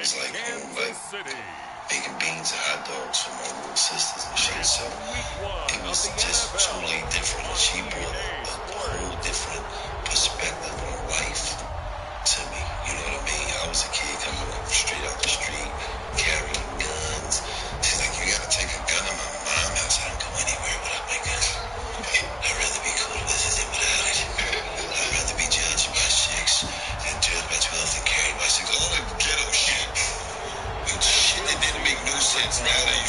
was like home, like making beans and hot dogs for my little sisters and shit. So it was just totally different. And she brought a whole different perspective on life to me. You know what I mean? I was a kid coming up straight out the street, carrying guns. She's like, you gotta take a gun in my mom's house. I don't go anywhere without my gun. I'd rather be cool with it than without it. I'd rather be judged by 6 than judged by 12 and carried by 6. All that ghetto shit. But shit that didn't make no sense now that you...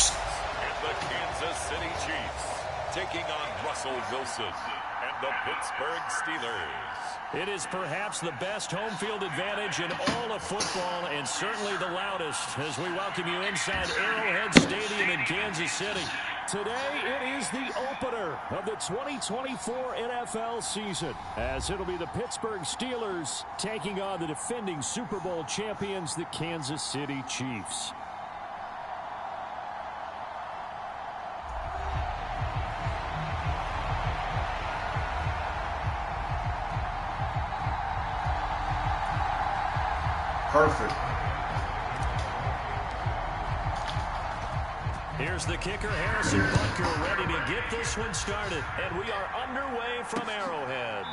And the Kansas City Chiefs taking on Russell Wilson and the Pittsburgh Steelers. It is perhaps the best home field advantage in all of football, and certainly the loudest, as we welcome you inside Arrowhead Stadium in Kansas City. Today, it is the opener of the 2024 NFL season, as it'll be the Pittsburgh Steelers taking on the defending Super Bowl champions, the Kansas City Chiefs. Perfect. Here's the kicker, Harrison Butker, ready to get this one started. And we are underway from Arrowhead.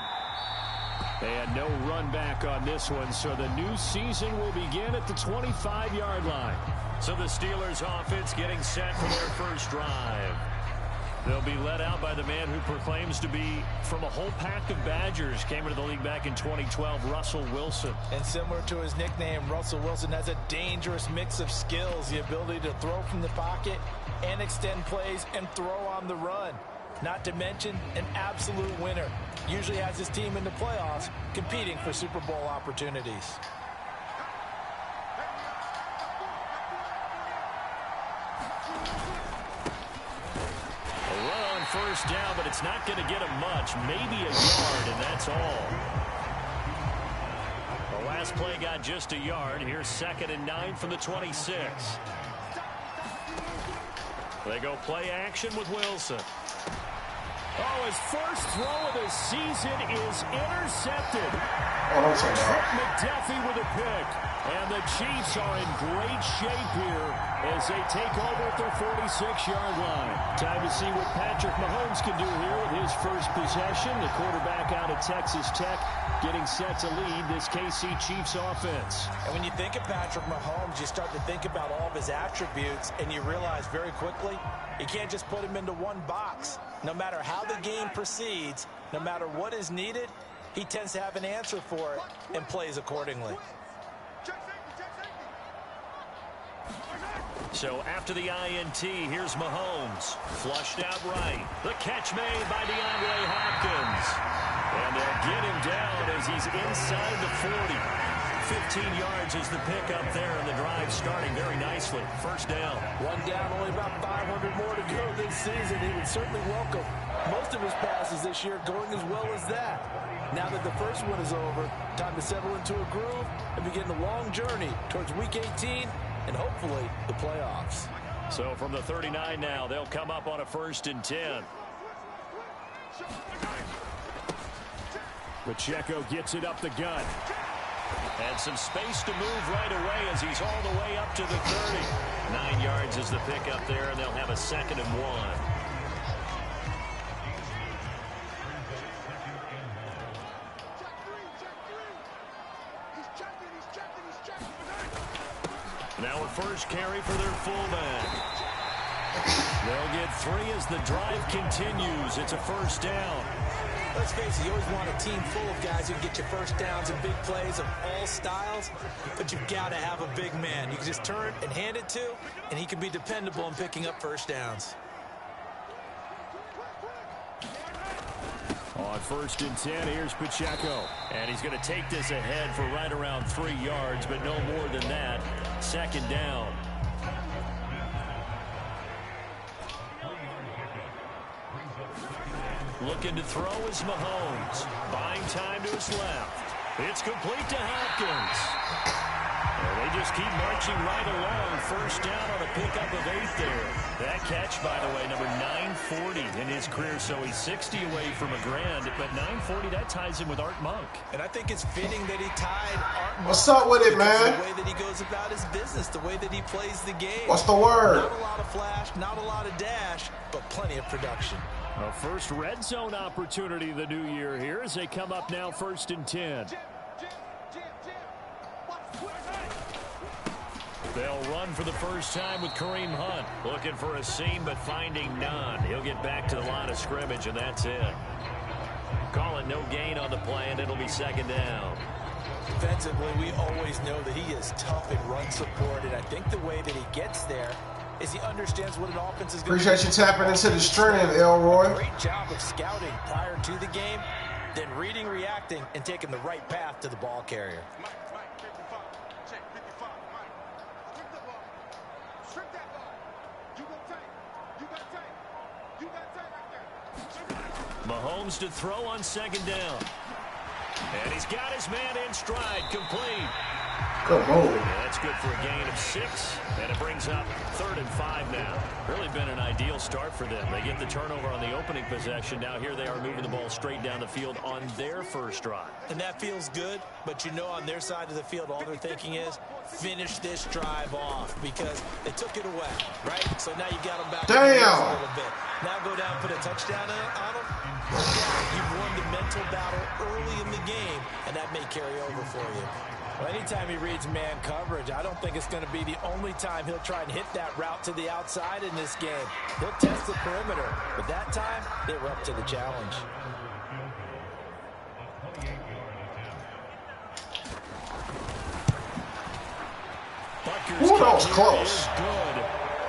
And no run back on this one, so the new season will begin at the 25-yard line. So the Steelers offense getting set for their first drive. They'll be led out by the man who proclaims to be from a whole pack of Badgers. Came into the league back in 2012, Russell Wilson. And similar to his nickname, Russell Wilson has a dangerous mix of skills. The ability to throw from the pocket and extend plays and throw on the run. Not to mention an absolute winner. Usually has his team in the playoffs competing for Super Bowl opportunities. First down, but it's not going to get him much. Maybe a yard, and that's all. The last play got just a yard. Here's 2nd and 9 from the 26. They go play action with Wilson. Oh, his first throw of the season is intercepted. McDuffie with a pick. And the Chiefs are in great shape here as they take over at their 46-yard line. Time to see what Patrick Mahomes can do here with his first possession. The quarterback out of Texas Tech getting set to lead this KC Chiefs offense. And when you think of Patrick Mahomes, you start to think about all of his attributes, and you realize very quickly you can't just put him into one box. No matter how the game proceeds, no matter what is needed, he tends to have an answer for it and plays accordingly. So after the INT, here's Mahomes. Flushed out right. The catch made by DeAndre Hopkins. And they'll get him down as he's inside the 40. 15 yards is the pickup there, and the drive starting very nicely. First down. One down, only about 500 more to go this season. He would certainly welcome most of his passes this year going as well as that. Now that the first one is over, time to settle into a groove and begin the long journey towards Week 18 and hopefully the playoffs. So from the 39 now, they'll come up on a 1st and 10. Pacheco gets it up the gut. And some space to move right away as he's all the way up to the 30. 9 yards is the pickup there, and they'll have a 2nd and 1. Now a first carry for their fullback. They'll get 3 as the drive continues. It's a first down. Let's face it, you always want a team full of guys who can get you first downs and big plays of all styles, but you've got to have a big man. You can just turn and hand it to, and he can be dependable in picking up first downs. On 1st and 10, here's Pacheco. And he's going to take this ahead for right around 3 yards, but no more than that. 2nd down. Looking to throw is Mahomes. Buying time to his left. It's complete to Hopkins. They just keep marching right along. First down on a pickup of 8 there. That catch, by the way, number 940 in his career. So he's 60 away from a grand. But 940, that ties him with Art Monk. And I think it's fitting that he tied Art Monk. What's up with it, man? The way that he goes about his business, the way that he plays the game. What's the word? Not a lot of flash, not a lot of dash, but plenty of production. A first red zone opportunity the new year here as they come up now 1st and 10. They'll run for the first time with Kareem Hunt. Looking for a seam, but finding none. He'll get back to the line of scrimmage, and that's it. Calling no gain on the play, and it'll be 2nd down. Defensively, we always know that he is tough in run support, and I think the way that he gets there is he understands what an offense is going to do. Appreciate you tapping into the stream, Elroy. Great job of scouting prior to the game, then reading, reacting, and taking the right path to the ball carrier. Mahomes to throw on 2nd down. And he's got his man in stride, complete. Good move. Yeah, that's good for a gain of 6, and it brings up 3rd and 5 now. Really been an ideal start for them. They get the turnover on the opening possession. Now here they are moving the ball straight down the field on their first drive. And that feels good, but you know on their side of the field, all they're thinking is finish this drive off because they took it away, right? So now you got them back Damn. a little bit. Now go down and put a touchdown on them. You've won the mental battle early in the game, and that may carry over for you. Well, anytime he reads man coverage, I don't think it's going to be the only time he'll try and hit that route to the outside in this game. He'll test the perimeter, but that time, they were up to the challenge. Ooh, that was close. Good.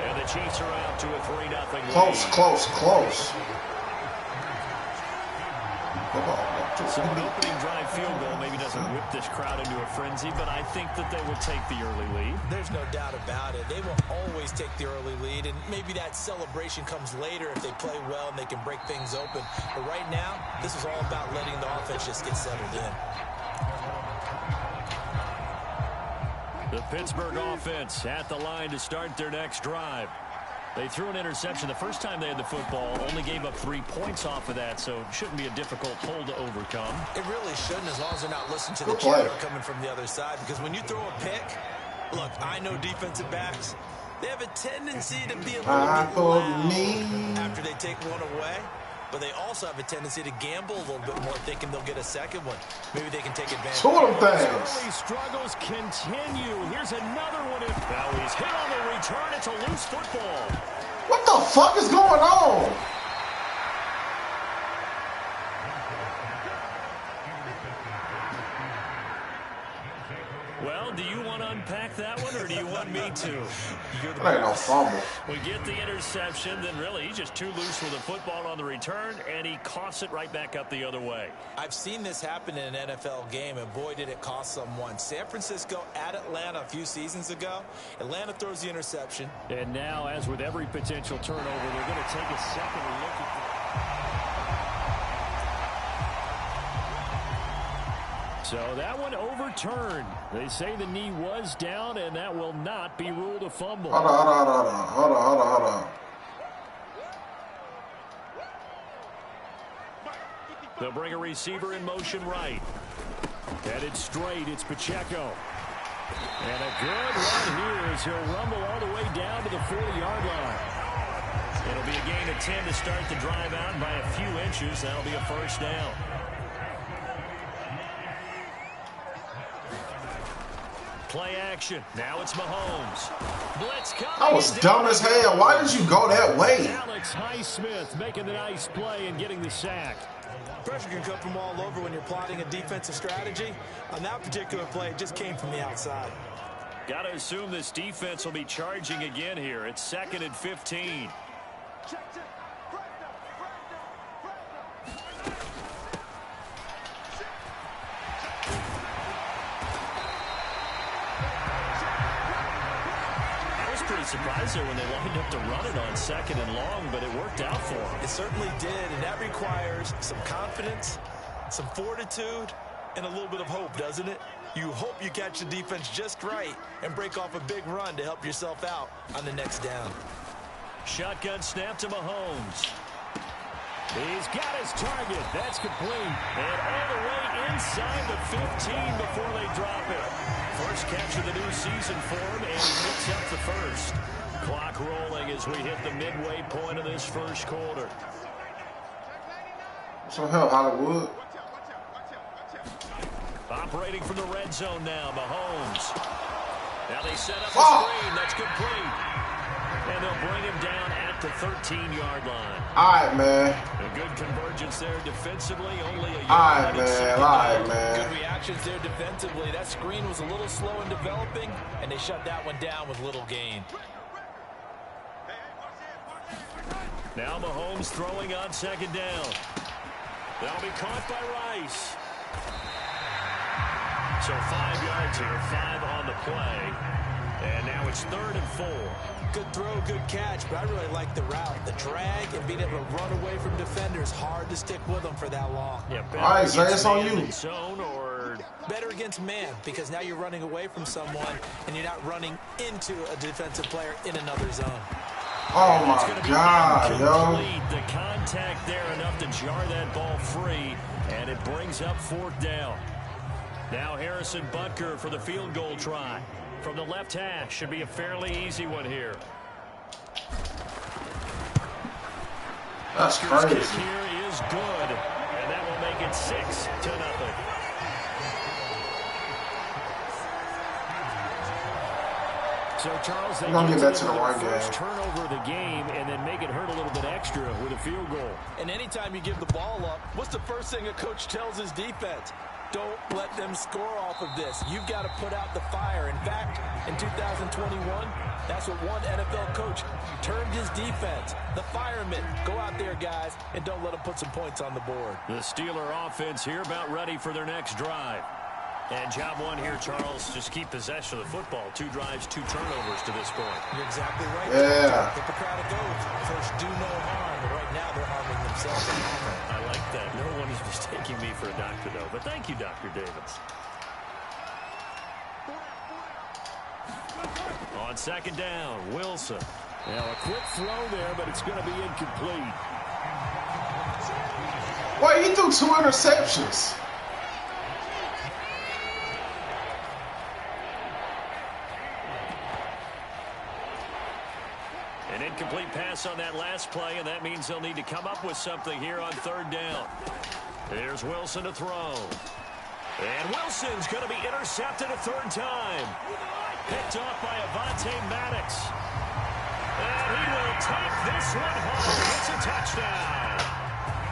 And the Chiefs are out to a 3-0 lead. Close. So an opening drive field goal maybe doesn't whip this crowd into a frenzy, but I think that they would take the early lead. There's no doubt about it. They will always take the early lead, and maybe that celebration comes later if they play well and they can break things open. But right now, this is all about letting the offense just get settled in. The Pittsburgh offense at the line to start their next drive. They threw an interception the first time they had the football, only gave up 3 points off of that, so it shouldn't be a difficult hole to overcome. It really shouldn't, as long as they're not listening to the chatter coming from the other side, because when you throw a pick, look, I know defensive backs, they have a tendency to be a little bit loud after they take one away, but they also have a tendency to gamble a little bit more, thinking they'll get a second one. Maybe they can take advantage. Early struggles continue. Here's another one. Now he's hit on the return. It's a loose football. What the fuck is going on? Well, do you want to unpack that one, or do you want me to? That ain't no fumble. We get the interception, then really he's just too loose with the football on the return, and he coughs it right back up the other way. I've seen this happen in an NFL game, and boy, did it cost someone. San Francisco at Atlanta a few seasons ago. Atlanta throws the interception. And now, as with every potential turnover, they're going to take a second look at the... So that one overturned. They say the knee was down, and that will not be ruled a fumble. Hold on. They'll bring a receiver in motion right. Headed straight, it's Pacheco. And a good run here as he'll rumble all the way down to the 40-yard line. It'll be a gain of 10 to start the drive out by a few inches. That'll be a first down. Play action. Now it's Mahomes. Blitz coming. That was dumb as hell. Why did you go that way? Alex Highsmith making the nice play and getting the sack. Pressure can come from all over when you're plotting a defensive strategy. On that particular play, it just came from the outside. Got to assume this defense will be charging again here. It's 2nd and 15. Surprised there when they lined up to run it on 2nd and long, but it worked out for them. It certainly did, and that requires some confidence, some fortitude, and a little bit of hope, doesn't it? You hope you catch the defense just right and break off a big run to help yourself out on the next down. Shotgun snap to Mahomes. He's got his target. That's complete. And all the way inside the 15 before they drop it. First catch of the new season for him, and he picks up the first. Clock rolling as we hit the midway point of this first quarter. Some help, Hollywood. Operating from the red zone now, Mahomes. Now they set up a screen. That's complete. And they'll bring him down at the 13-yard line. All right, man. A good convergence there defensively. Only a yard. All right, man. All right, man. Good reactions there defensively. That screen was a little slow in developing, and they shut that one down with little gain. Now Mahomes throwing on second down. That'll be caught by Rice. So 5 yards here, 5 on the play. And now it's 3rd and 4. Good throw, good catch, but I really like the route. The drag and being able to run away from defenders. Hard to stick with them for that long. Yeah, all right, Zay, it's on you. Zone or better against man, because now you're running away from someone and you're not running into a defensive player in another zone. Oh, my God, yo. The contact there enough to jar that ball free, and it brings up 4th down. Now Harrison Butker for the field goal try. From the left hash, should be a fairly easy one here. That's Butker's crazy. kick here is good, and that will make it 6-0. So, Charles, they gonna get back to the run run first game. turnover of the game and then make it hurt a little bit extra with a field goal. And anytime you give the ball up, what's the first thing a coach tells his defense? Don't let them score off of this. You've got to put out the fire. In fact, in 2021, that's what one NFL coach termed his defense. The firemen. Go out there, guys, and don't let them put some points on the board. The Steeler offense here about ready for their next drive. And job one here, Charles, just keep possession of the football. 2 drives, 2 turnovers to this point. You're exactly right. Yeah. Hippocratic oath. First, do no harm. But right now, they're harming themselves. I like that. No one is mistaking me for a doctor, though. But thank you, Dr. Davis. On second down, Wilson. Now, a quick throw there, but it's going to be incomplete. Wait, he threw 2 interceptions. An incomplete pass on that last play, and that means they'll need to come up with something here on 3rd down. There's Wilson to throw. And Wilson's going to be intercepted a 3rd time. Picked off by Avonte Maddox. And he will take this one home. It's a touchdown.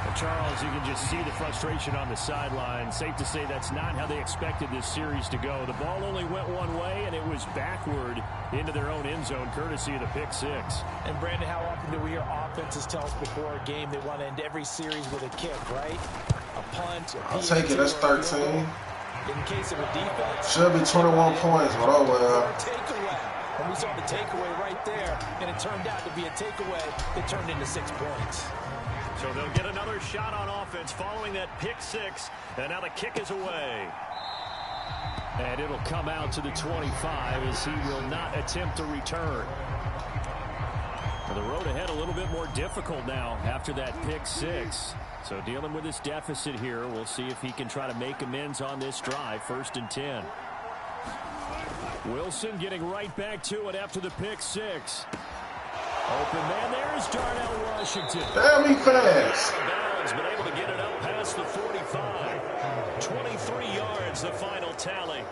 Well, Charles, you can just see the frustration on the sideline. Safe to say that's not how they expected this series to go. The ball only went one way, and it was backward into their own end zone, courtesy of the pick 6. And, Brandon, how often do we hear offenses tell us before a game they want to end every series with a kick, right? A punt, a I'll take it. That's 13. In case of a defense, Should be 21 points, but oh well. Takeaway. And we saw the takeaway right there, and it turned out to be a takeaway that turned into 6 points. So they'll get another shot on offense following that pick 6, and now the kick is away. And it'll come out to the 25 as he will not attempt to return. Well, the road ahead a little bit more difficult now after that pick 6. So dealing with this deficit here, we'll see if he can try to make amends on this drive. 1st and 10. Wilson getting right back to it after the pick 6. Open man, there's Darnell Washington. Damn, he fast. Bounds, but able to get it up past the 45. 23 yards, the final tally.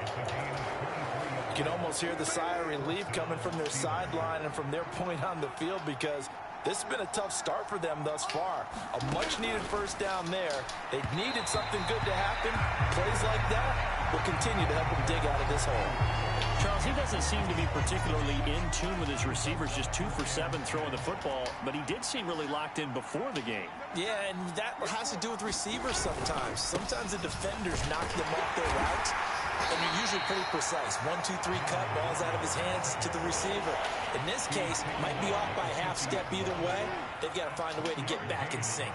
You can almost hear the sigh of relief coming from their sideline and from their point on the field, because this has been a tough start for them thus far. A much-needed 1st down there. They needed something good to happen. Plays like that will continue to help them dig out of this hole. Charles, he doesn't seem to be particularly in tune with his receivers, just 2 for 7 throwing the football, but he did seem really locked in before the game. Yeah, and that has to do with receivers sometimes. Sometimes the defenders knock them off their routes, and they're usually pretty precise. 1, 2, 3 cut, balls out of his hands to the receiver. In this case, might be off by half step either way. They've got to find a way to get back in sync.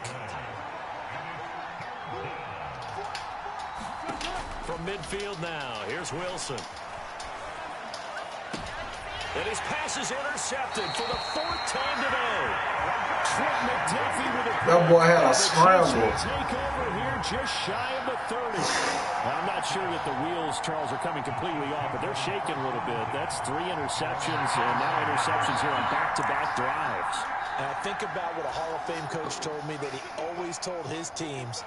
From from midfield now. Here's Wilson. And his pass is intercepted for the 4th time today. Trent McDuffie with a That boy had a scramble. Take over here just shy of the 30. Now, I'm not sure that the wheels, Charles, are coming completely off, but they're shaking a little bit. That's 3 interceptions, and now interceptions here on back-to-back drives. And I think about what a Hall of Fame coach told me, that he always told his teams,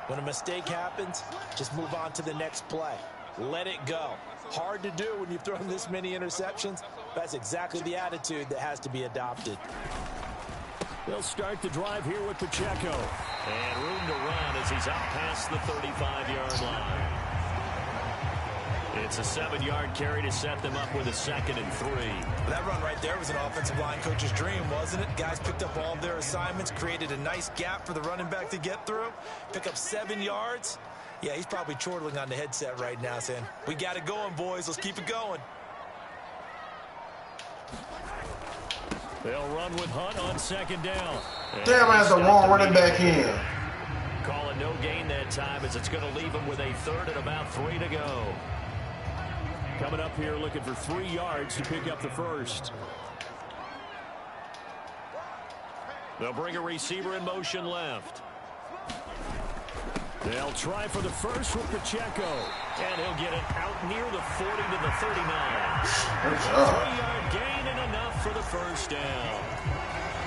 when a mistake happens, just move on to the next play. Let it go. Hard to do when you've thrown this many interceptions. That's exactly the attitude that has to be adopted. They'll start the drive here with Pacheco. And room to run as he's out past the 35-yard line. It's a 7-yard carry to set them up with a 2nd and 3. That run right there was an offensive line coach's dream, wasn't it? Guys picked up all of their assignments, created a nice gap for the running back to get through, pick up 7 yards. Yeah, he's probably chortling on the headset right now saying, we got it going, boys. Let's keep it going. They'll run with Hunt on 2nd down. Damn, I had the wrong running back in. Call it no gain that time as it's going to leave them with a 3rd and about 3 to go. Coming up here looking for 3 yards to pick up the 1st. They'll bring a receiver in motion left. They'll try for the 1st with Pacheco. And he'll get it out near the 40 to the 39. Good job. 3-yard gain and enough for the 1st down.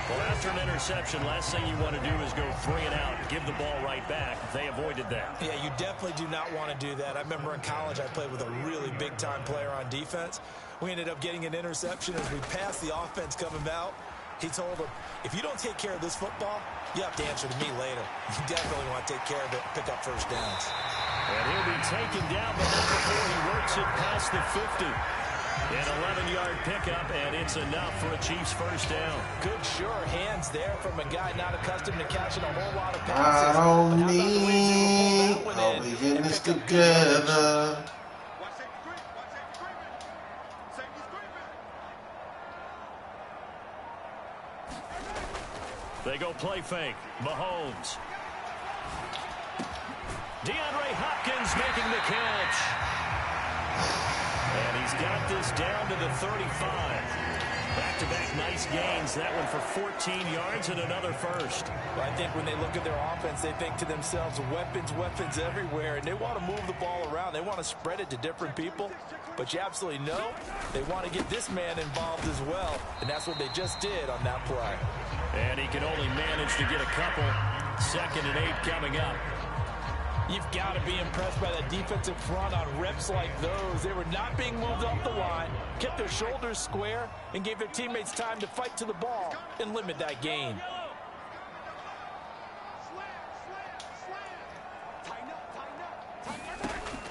Well, after an interception, last thing you want to do is go 3 and out and give the ball right back. They avoided that. Yeah, you definitely do not want to do that. I remember in college I played with a really big-time player on defense. We ended up getting an interception as we passed the offense coming out. He told him, if you don't take care of this football, you have to answer to me later. You definitely want to take care of it, pick up 1st downs. And he'll be taken down, but not before he works it past the 50. An 11-yard pickup, and it's enough for a Chiefs 1st down. Good, sure hands there from a guy not accustomed to catching a whole lot of I passes. don't need. I'll be getting this together. They go play fake. Mahomes. DeAndre Hopkins making the catch. And he's got this down to the 35. Back-to-back nice gains. That one for 14 yards and another 1st. I think when they look at their offense, they think to themselves, weapons, weapons everywhere. And they want to move the ball around. They want to spread it to different people. But you absolutely know they want to get this man involved as well. And that's what they just did on that play. And he can only manage to get a couple. 2nd and 8 coming up. You've got to be impressed by that defensive front on reps like those. They were not being moved off the line, kept their shoulders square, and gave their teammates time to fight to the ball and limit that gain.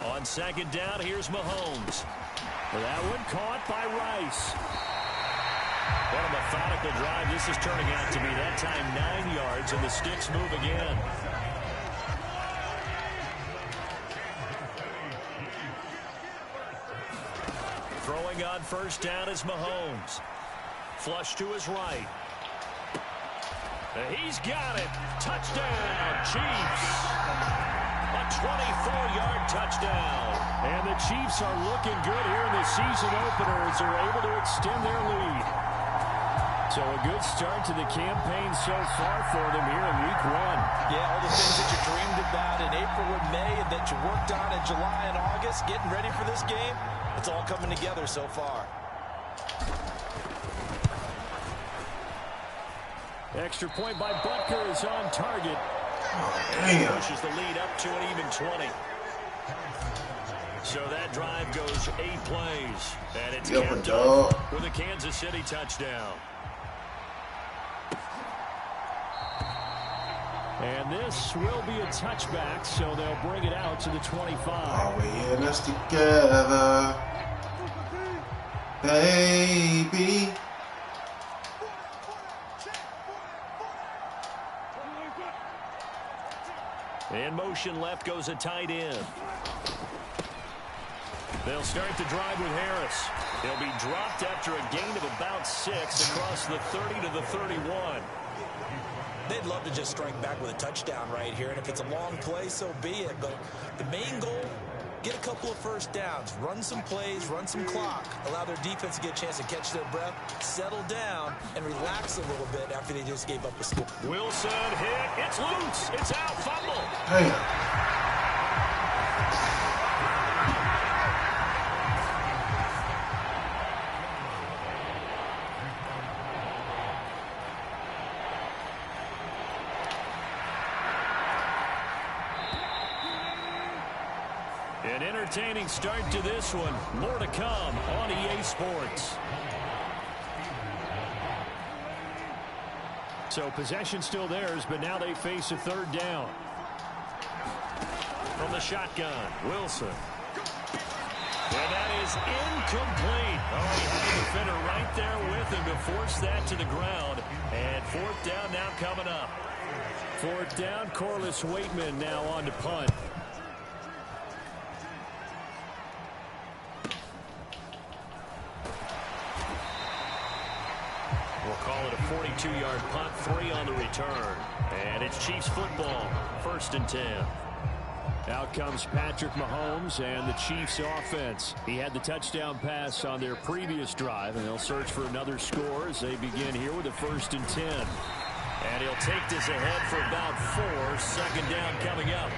On 2nd down, here's Mahomes. That one caught by Rice. What a methodical drive this is turning out to be. That time 9 yards, and the sticks move again. Throwing on 1st down is Mahomes. Flush to his right. He's got it. Touchdown, Chiefs. A 24-yard touchdown. And the Chiefs are looking good here in the season opener as they're able to extend their lead. So a good start to the campaign so far for them here in week 1. Yeah, all the things that you dreamed about in April and May and that you worked on in July and August, getting ready for this game, it's all coming together so far. Extra point by Butker is on target. Damn. Pushes the lead up to an even 20. So that drive goes 8 plays. And it's capped off with a Kansas City touchdown. And this will be a touchback, so they'll bring it out to the 25. Are we in this together, baby? In motion left goes a tight end. They'll start the drive with Harris. He'll be dropped after a gain of about 6 across the 30 to the 31. They'd love to just strike back with a touchdown right here, and if it's a long play, so be it. But the main goal get a couple of first downs, run some plays, run some clock, allow their defense to get a chance to catch their breath, settle down, and relax a little bit after they just gave up a score. Wilson hit. It's loose. It's out. Fumble. Damn. An entertaining start to this one. More to come on EA Sports. So possession still theirs, but now they face a third down. From the shotgun, Wilson. And that is incomplete. Oh, he had the defender right there with him to force that to the ground. And fourth down now coming up. Fourth down, Corliss Waitman now on to punt. We'll call it a 42-yard punt, 3 on the return. And it's Chiefs football, 1st and 10. Out comes Patrick Mahomes and the Chiefs offense. He had the touchdown pass on their previous drive, and they'll search for another score as they begin here with a 1st and 10. And he'll take this ahead for about 4. 2nd down coming up.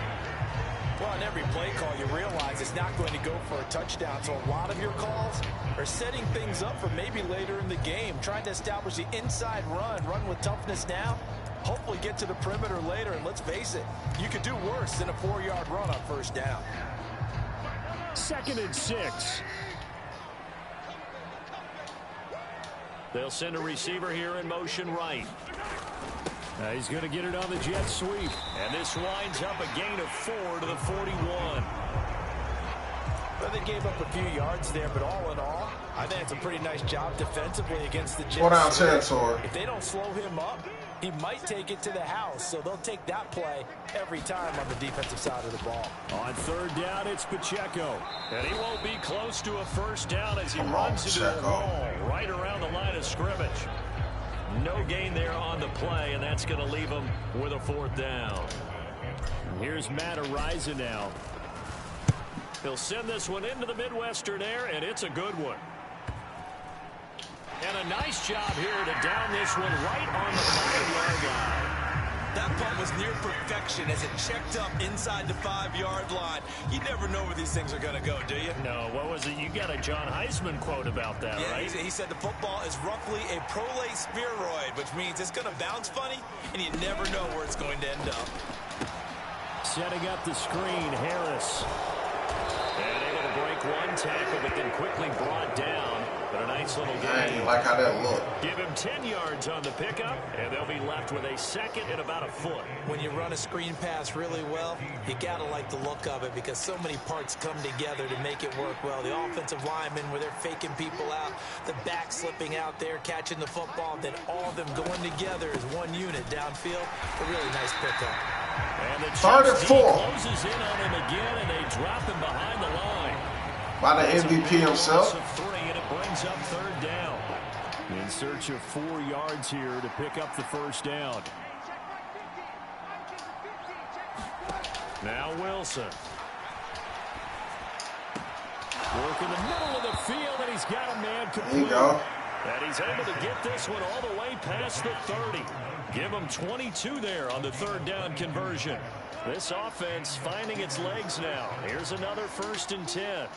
Well, on every play call, you realize it's not going to go for a touchdown. So a lot of your calls are setting things up for maybe later in the game, trying to establish the inside run with toughness now, hopefully get to the perimeter later. And let's face it, you could do worse than a 4-yard run on 1st down. 2nd and 6. They'll send a receiver here in motion right. He's going to get it on the jet sweep. And this winds up a gain of 4 to the 41. Well, they gave up a few yards there, but all in all, I think it's a pretty nice job defensively against the Jets. Go down territory. If they don't slow him up, he might take it to the house. So they'll take that play every time on the defensive side of the ball. On 3rd down, it's Pacheco. And he won't be close to a 1st down as he runs into the wall right around the line of scrimmage. No gain there on the play, and that's going to leave him with a 4th down. Here's Matt Ariza now. He'll send this one into the Midwestern air, and it's a good one. And a nice job here to down this one right on the 5-yard line. That punt was near perfection as it checked up inside the 5-yard line. You never know where these things are going to go, do you? No, what was it? You got a John Heisman quote about that, yeah, right? He said the football is roughly a prolate spheroid, which means it's going to bounce funny, and you never know where it's going to end up. Setting up the screen, Harris. And able to break one tackle, but then quickly brought down. But a nice little game. I didn't like how that looked. Give him 10 yards on the pickup, and they'll be left with a 2nd and about a foot. When you run a screen pass really well, you got to like the look of it because so many parts come together to make it work well. The offensive linemen, where they're faking people out, the back slipping out there, catching the football, then all of them going together as one unit downfield. A really nice pickup. And the Chiefs closes in on him again, and they drop him behind the line. By the MVP himself. Brings up 3rd down. In search of 4 yards here to pick up the 1st down. Now Wilson. Work in the middle of the field, and he's got a man complete. There you go. And he's able to get this one all the way past the 30. Give him 22 there on the 3rd down conversion. This offense finding its legs now. Here's another 1st and 10.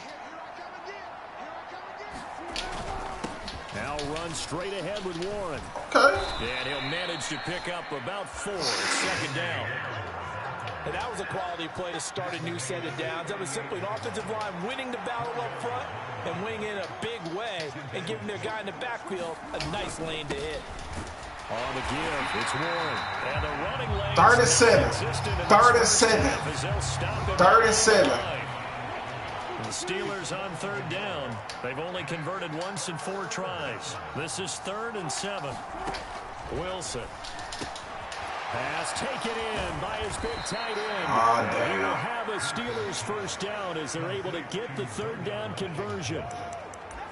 Now run straight ahead with Warren. Okay. And he'll manage to pick up about 4. 2nd down. And that was a quality play to start a new set of downs. That was simply an offensive line winning the battle up front and winning in a big way and giving their guy in the backfield a nice lane to hit. On the give, it's Warren. And the running lane. 37. 37. The Steelers on 3rd down. They've only converted once in 4 tries. This is 3rd and 7. Wilson. Pass taken in by his big tight end. He will have a Steelers 1st down as they're able to get the 3rd down conversion.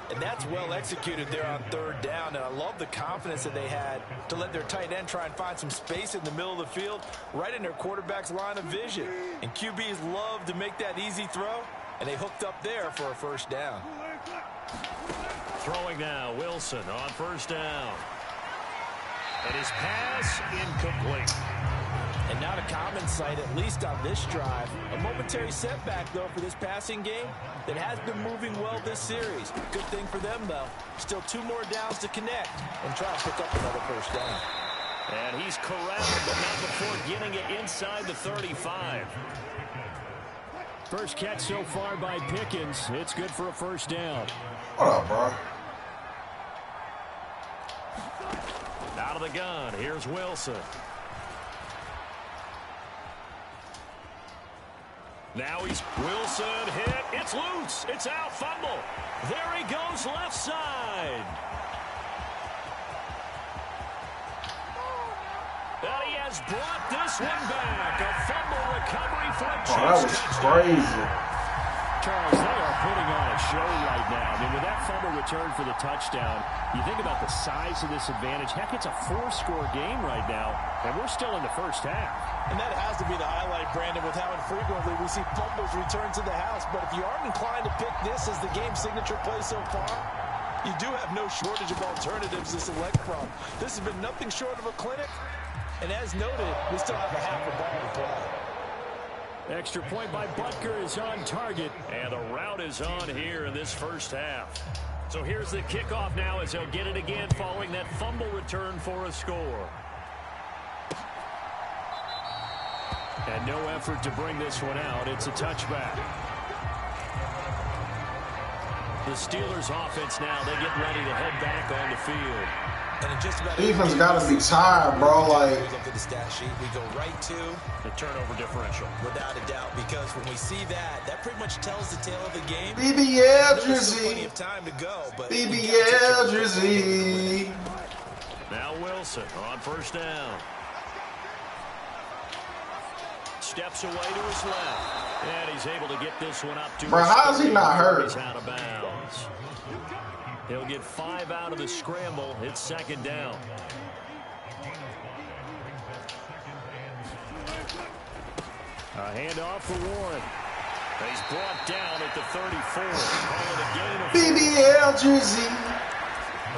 And that's well executed there on 3rd down. And I love the confidence that they had to let their tight end try and find some space in the middle of the field, right in their quarterback's line of vision. And QBs love to make that easy throw. And they hooked up there for a first down. Throwing now, Wilson on first down. And his pass incomplete. And not a common sight, at least on this drive. A momentary setback, though, for this passing game that has been moving well this series. Good thing for them, though. Still 2 more downs to connect and try to pick up another first down. And he's corralled, but not before getting it inside the 35. First catch so far by Pickens. It's good for a first down. What up, bro? Out of the gun, here's Wilson. Now he's Wilson hit. It's loose. It's out. Fumble. There he goes left side. And he has brought this one back. A fumble recovery for a chase. Oh, that was crazy. Charles, they are putting on a show right now. I mean, with that fumble return for the touchdown, you think about the size of this advantage. Heck, it's a 4-score game right now, and we're still in the first half. And that has to be the highlight, Brandon, with how infrequently we see fumbles return to the house. But if you aren't inclined to pick this as the game signature play so far, you do have no shortage of alternatives to select from. This has been nothing short of a clinic. And as noted, we still have a half a ball to play. Extra point by Butker is on target. And the route is on here in this first half. So here's the kickoff now as they'll get it again following that fumble return for a score. And no effort to bring this one out. It's a touchback. The Steelers offense now, they get ready to head back on the field. And in just about Defense got to be tired, bro. Like, look at the stat sheet. We go right to the turnover differential. Without a doubt, because when we see that, that pretty much tells the tale of the game. BBL There's still jersey. plenty of time to go, but BBL jersey. Now Wilson on first down. Steps away to his left. And he's able to get this one up to Bro, how is he not hurt? He's out of bounds. He'll get 5 out of the scramble. It's second down. A handoff for Warren. And he's brought down at the 34. Call it a gain of BBL jersey.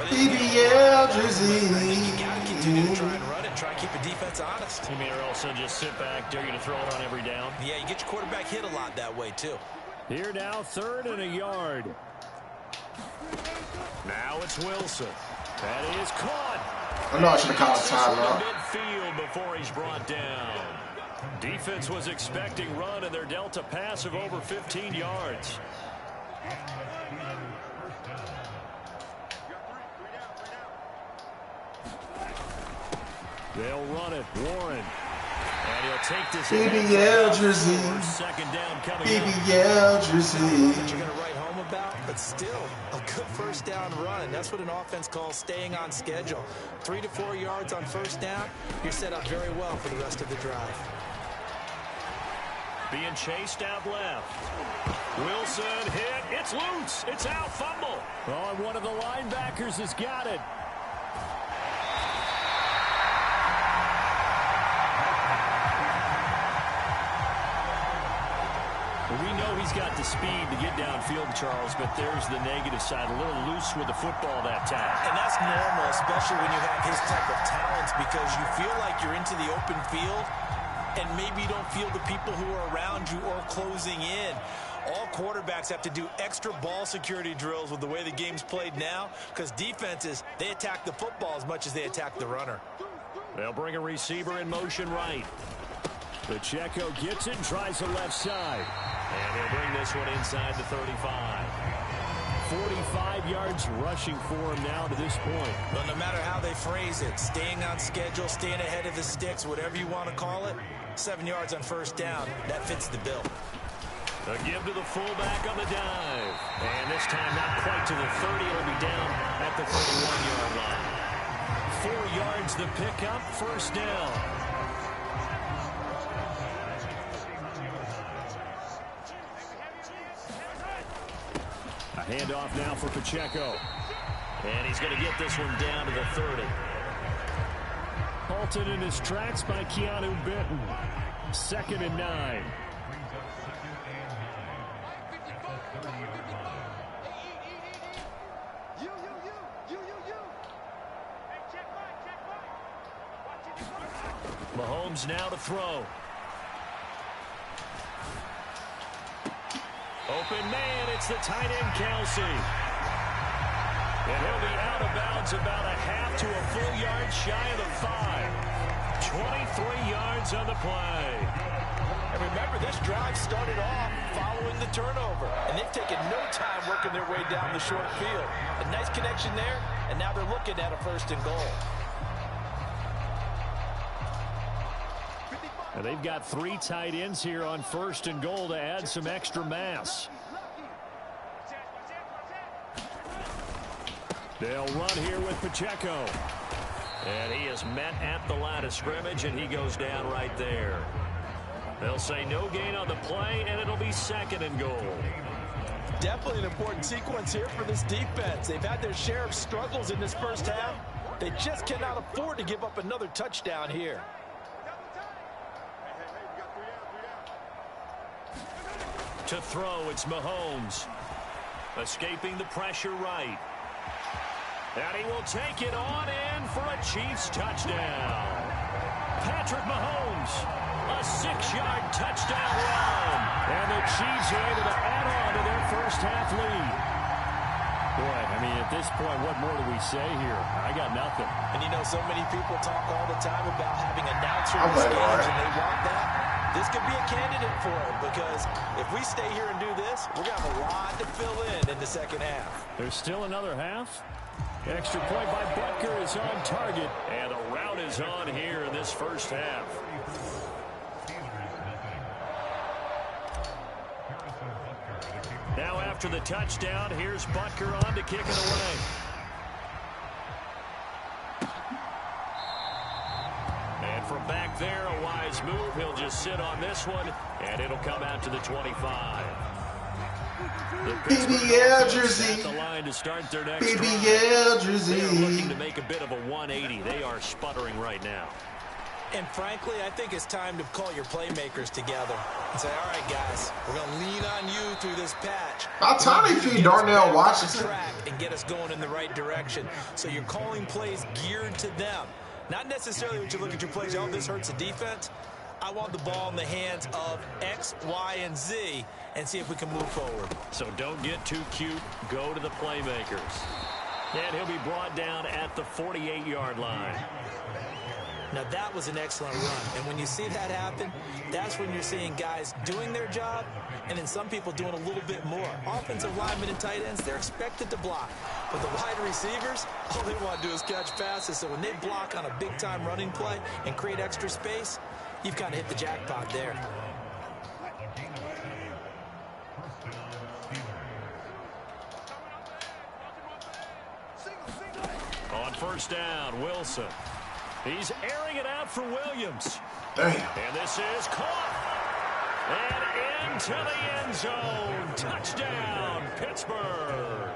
BBL jersey. you got to continue to try and run it, try and keep the defense honest. You mean, or also just sit back, dare you to throw it on every down? Yeah, you get your quarterback hit a lot that way, too. Here now, 3rd and a yard. Now it's Wilson. That is caught. I know I should have called a timeout. Midfield before he's brought down. Defense was expecting run, and they're dealt a pass of over 15 yards. They'll run it. Warren. And he'll take this. BBL jersey. Second down coming. BBL jersey. That you're going to write home about, but still a good first down run. That's what an offense calls staying on schedule. 3 to 4 yards on first down. You're set up very well for the rest of the drive. Being chased out left. Wilson hit. It's loose. It's out. Fumble. Oh, and one of the linebackers has got it. We know he's got the speed to get downfield, Charles, but there's the negative side. A little loose with the football that time. And that's normal, especially when you have his type of talents, because you feel like you're into the open field and maybe you don't feel the people who are around you or closing in. All quarterbacks have to do extra ball security drills with the way the game's played now, because defenses, they attack the football as much as they attack the runner. They'll bring a receiver in motion right. Pacheco gets it and tries the left side. And he'll bring this one inside the 35. 45 yards rushing for him now to this point. But no matter how they phrase it, staying on schedule, staying ahead of the sticks, whatever you want to call it, 7 yards on first down, that fits the bill. A give to the fullback on the dive. And this time not quite to the 30. It'll be down at the 31-yard line. 4 yards the pickup, first down. A handoff now for Pacheco. And he's going to get this one down to the 30. Halted in his tracks by Keanu Benton. 2nd and 9. Mahomes now to throw. Open man, it's the tight end, Kelsey. And he'll be out of bounds about a half to a full yard shy of the 5. 23 yards on the play. And remember, this drive started off following the turnover. And they've taken no time working their way down the short field. A nice connection there, and now they're looking at a 1st and goal. And they've got 3 tight ends here on 1st and goal to add some extra mass. They'll run here with Pacheco. And he is met at the line of scrimmage, and he goes down right there. They'll say no gain on the play, and it'll be 2nd and goal. Definitely an important sequence here for this defense. They've had their share of struggles in this first half. They just cannot afford to give up another touchdown here. To throw, it's Mahomes. Escaping the pressure right. And he will take it on in for a Chiefs touchdown. Patrick Mahomes, a 6-yard touchdown run. And the Chiefs are able to add on to their first half lead. Boy, I mean, at this point, what more do we say here? I got nothing. And you know, so many people talk all the time about having announcers in these games, and they want that. This could be a candidate for it, because if we stay here and do this, we're going to have a lot to fill in the second half. There's still another half. Extra point by Butker is on target. And the route is on here in this first half. Now after the touchdown, here's Butker on to kick it away. And from back there, a wise move. He'll just sit on this one, and it'll come out to the 25. BBL jersey. The line to start their next BBL jersey. They're looking to make a bit of a 180. They are sputtering right now. And frankly, I think it's time to call your playmakers together and say, all right, guys, we're going to lean on you through this patch. About time they feed Darnell Washington. And get us going in the right direction. So you're calling plays geared to them. Not necessarily when you look at your plays, oh, this hurts the defense. I want the ball in the hands of X, Y, and Z and see if we can move forward. So don't get too cute. Go to the playmakers. And he'll be brought down at the 48-yard line. Now, that was an excellent run. And when you see that happen, that's when you're seeing guys doing their job and then some people doing a little bit more. Offensive linemen and tight ends, they're expected to block. But the wide receivers, all they want to do is catch passes. So when they block on a big-time running play and create extra space, you've kind of hit the jackpot there. On first down, Wilson. He's airing it out for Williams. Damn. And this is caught. And into the end zone. Touchdown, Pittsburgh.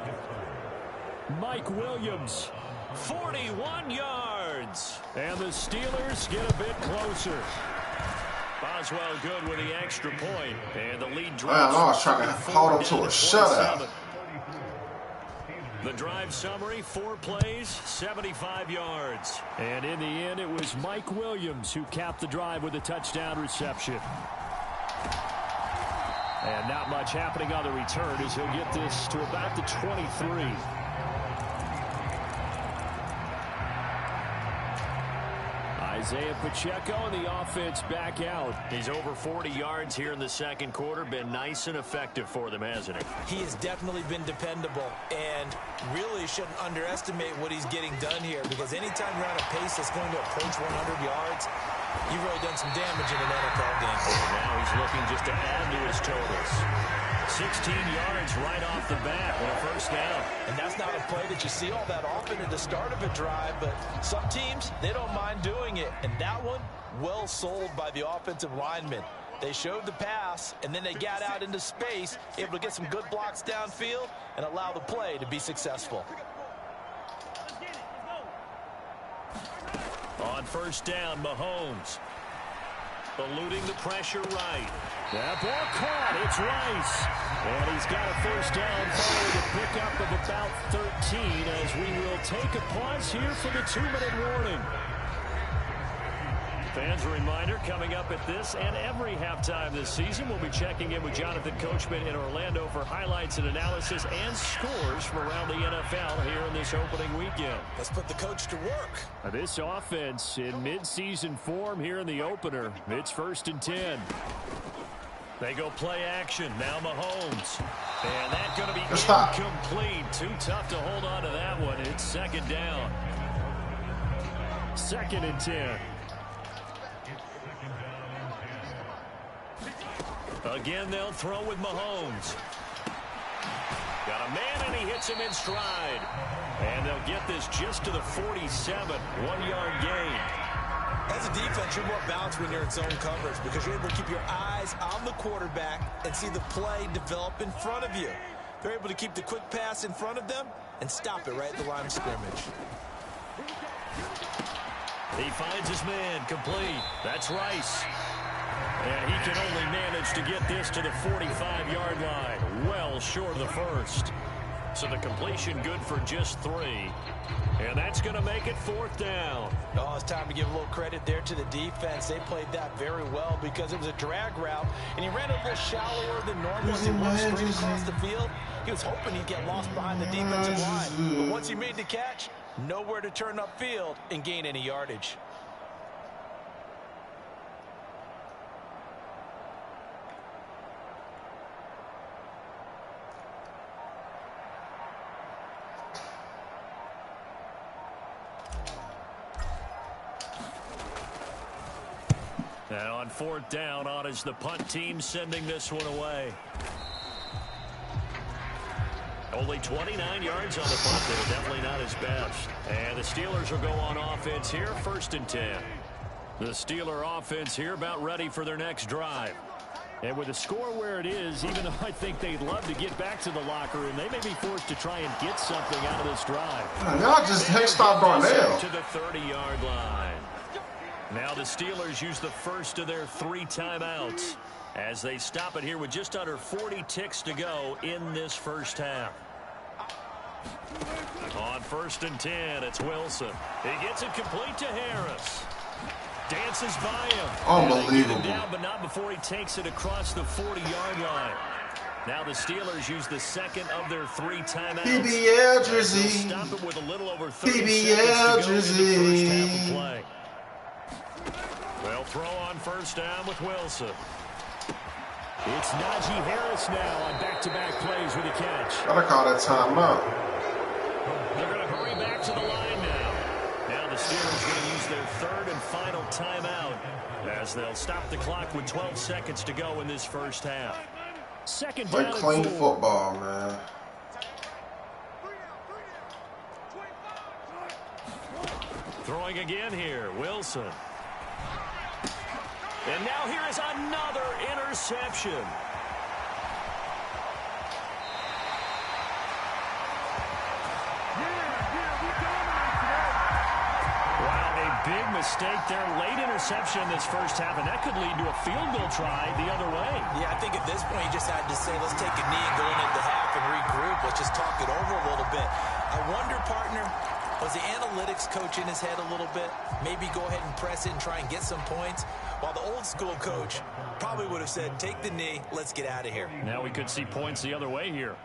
Mike Williams, 41 yards. And the Steelers get a bit closer. Boswell good with the extra point. And the lead drops. I was trying to hold them to a shutout. The drive summary, 4 plays, 75 yards. And in the end, it was Mike Williams who capped the drive with a touchdown reception. And not much happening on the return as he'll get this to about the 23. Isaiah Pacheco and the offense back out. He's over 40 yards here in the second quarter. Been nice and effective for them, hasn't he? He has definitely been dependable and really shouldn't underestimate what he's getting done here, because anytime you're on a pace that's going to approach 100 yards, you've really done some damage in an NFL game. And now he's looking just to add to his totals. 16 yards right off the bat and a first down. And that's not a play that you see all that often at the start of a drive, but some teams, they don't mind doing it. And that one, well sold by the offensive lineman. They showed the pass, and then they got out into space, able to get some good blocks downfield and allow the play to be successful. On first down, Mahomes. Eluding the pressure right. That ball caught. It's Rice. And he's got a first down following a pickup of about 13 as we will take a pause here for the 2-minute warning. Fans, a reminder, coming up at this and every halftime this season, we'll be checking in with Jonathan Coachman in Orlando for highlights and analysis and scores from around the NFL here in this opening weekend. Let's put the coach to work. This offense in midseason form here in the opener. It's 1st and 10. They go play action. Now Mahomes. And that's going to be incomplete. Too tough to hold on to that one. It's 2nd down. 2nd and 10. Again, they'll throw with Mahomes. Got a man, and he hits him in stride. And they'll get this just to the 47. 1-yard gain. As a defense, you're more balanced when you're in zone coverage because you're able to keep your eyes on the quarterback and see the play develop in front of you. They're able to keep the quick pass in front of them and stop it right at the line of scrimmage. He finds his man, complete. That's Rice. And he can only manage to get this to the 45-yard line. Well short of the first. So the completion good for just 3. And that's going to make it 4th down. Oh, it's time to give a little credit there to the defense. They played that very well because it was a drag route. And he ran a little shallower than normal as he went straight across the field. He was hoping he'd get lost behind the defensive line. But once he made the catch, nowhere to turn upfield and gain any yardage. And on 4th down, on is the punt team sending this one away. Only 29 yards on the punt there. Definitely not his best. And the Steelers will go on offense here, 1st and 10. The Steeler offense here about ready for their next drive. And with the score where it is, even though I think they'd love to get back to the locker room, they may be forced to try and get something out of this drive. Y'all just stop Darnell. To the 30-yard line. Now the Steelers use the first of their 3 timeouts as they stop it here with just under 40 ticks to go in this first half. On 1st and 10, it's Wilson. He gets it complete to Harris. Dances by him. Unbelievable. Down, but not before he takes it across the 40-yard line. Now the Steelers use the second of their 3 timeouts. BBL jersey. Stop it with a little over 30 BBL seconds to go in the first half of jersey. play. They'll throw on 1st down with Wilson. It's Najee Harris now on back-to-back plays with a catch. Gotta call that timeout. They're going to hurry back to the line now. Now the Steelers going to use their 3rd and final timeout as they'll stop the clock with 12 seconds to go in this first half. 2nd Play down clean and 4. football, man. Throwing again here, Wilson. And now here is another interception. Wow, a big mistake there. Late interception in this first half, and that could lead to a field goal try the other way. Yeah, I think at this point you just had to say, let's take a knee going into the half and regroup. Let's just talk it over a little bit. I wonder, partner, was the analytics coach in his head a little bit? Maybe go ahead and press it and try and get some points? While the old school coach probably would have said, take the knee, let's get out of here. Now we could see points the other way here.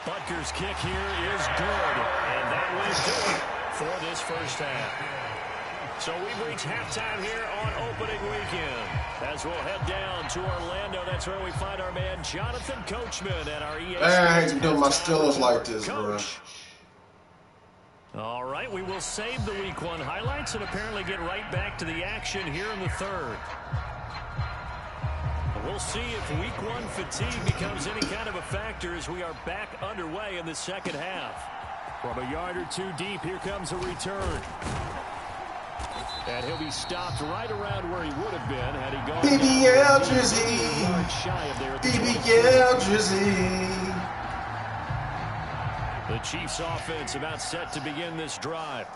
Butker's kick here is good, and that will do it for this first half. So we've reached halftime here on opening weekend. As we'll head down to Orlando, that's where we find our man Jonathan Coachman at our EA. I hate to do my Steelers like this, bro. All right, we will save the Week 1 highlights and apparently get right back to the action here in the 3rd. We'll see if Week 1 fatigue becomes any kind of a factor as we are back underway in the second half. From a yard or 2 deep, here comes a return. And he'll be stopped right around where he would have been had he gone BBL jersey. shy of there. BBL jersey. The Chiefs offense about set to begin this drive.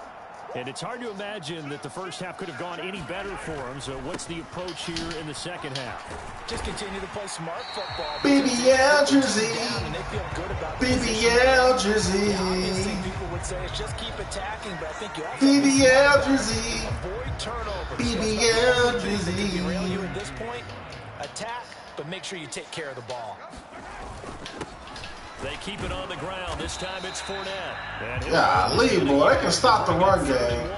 And it's hard to imagine that the first half could have gone any better for them. So what's the approach here in the second half? Just continue to play smart football. BBL jersey. BBL jersey. People would say it's just keep attacking, but I think you also BBL jersey. avoid turnovers. BBL jersey. Derail you at this point, attack, but make sure you take care of the ball. They keep it on the ground. This time it's Fournette. Golly, boy, they can stop the run game.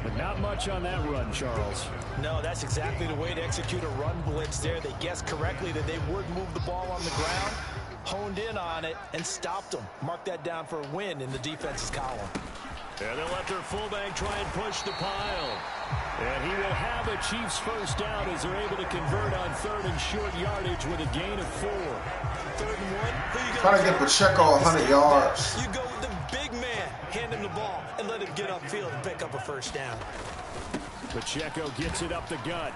But not much on that run, Charles. No, that's exactly the way to execute a run blitz there. They guessed correctly that they would move the ball on the ground, honed in on it, and stopped them. Mark that down for a win in the defense's column. And they'll let their fullback try and push the pile. And he will have a Chiefs first down as they're able to convert on third and short yardage with a gain of 4. 3rd and 1. Who you Trying to get Pacheco 100 yards. You go with the big man. Hand him the ball and let him get upfield and pick up a first down. Pacheco gets it up the gut.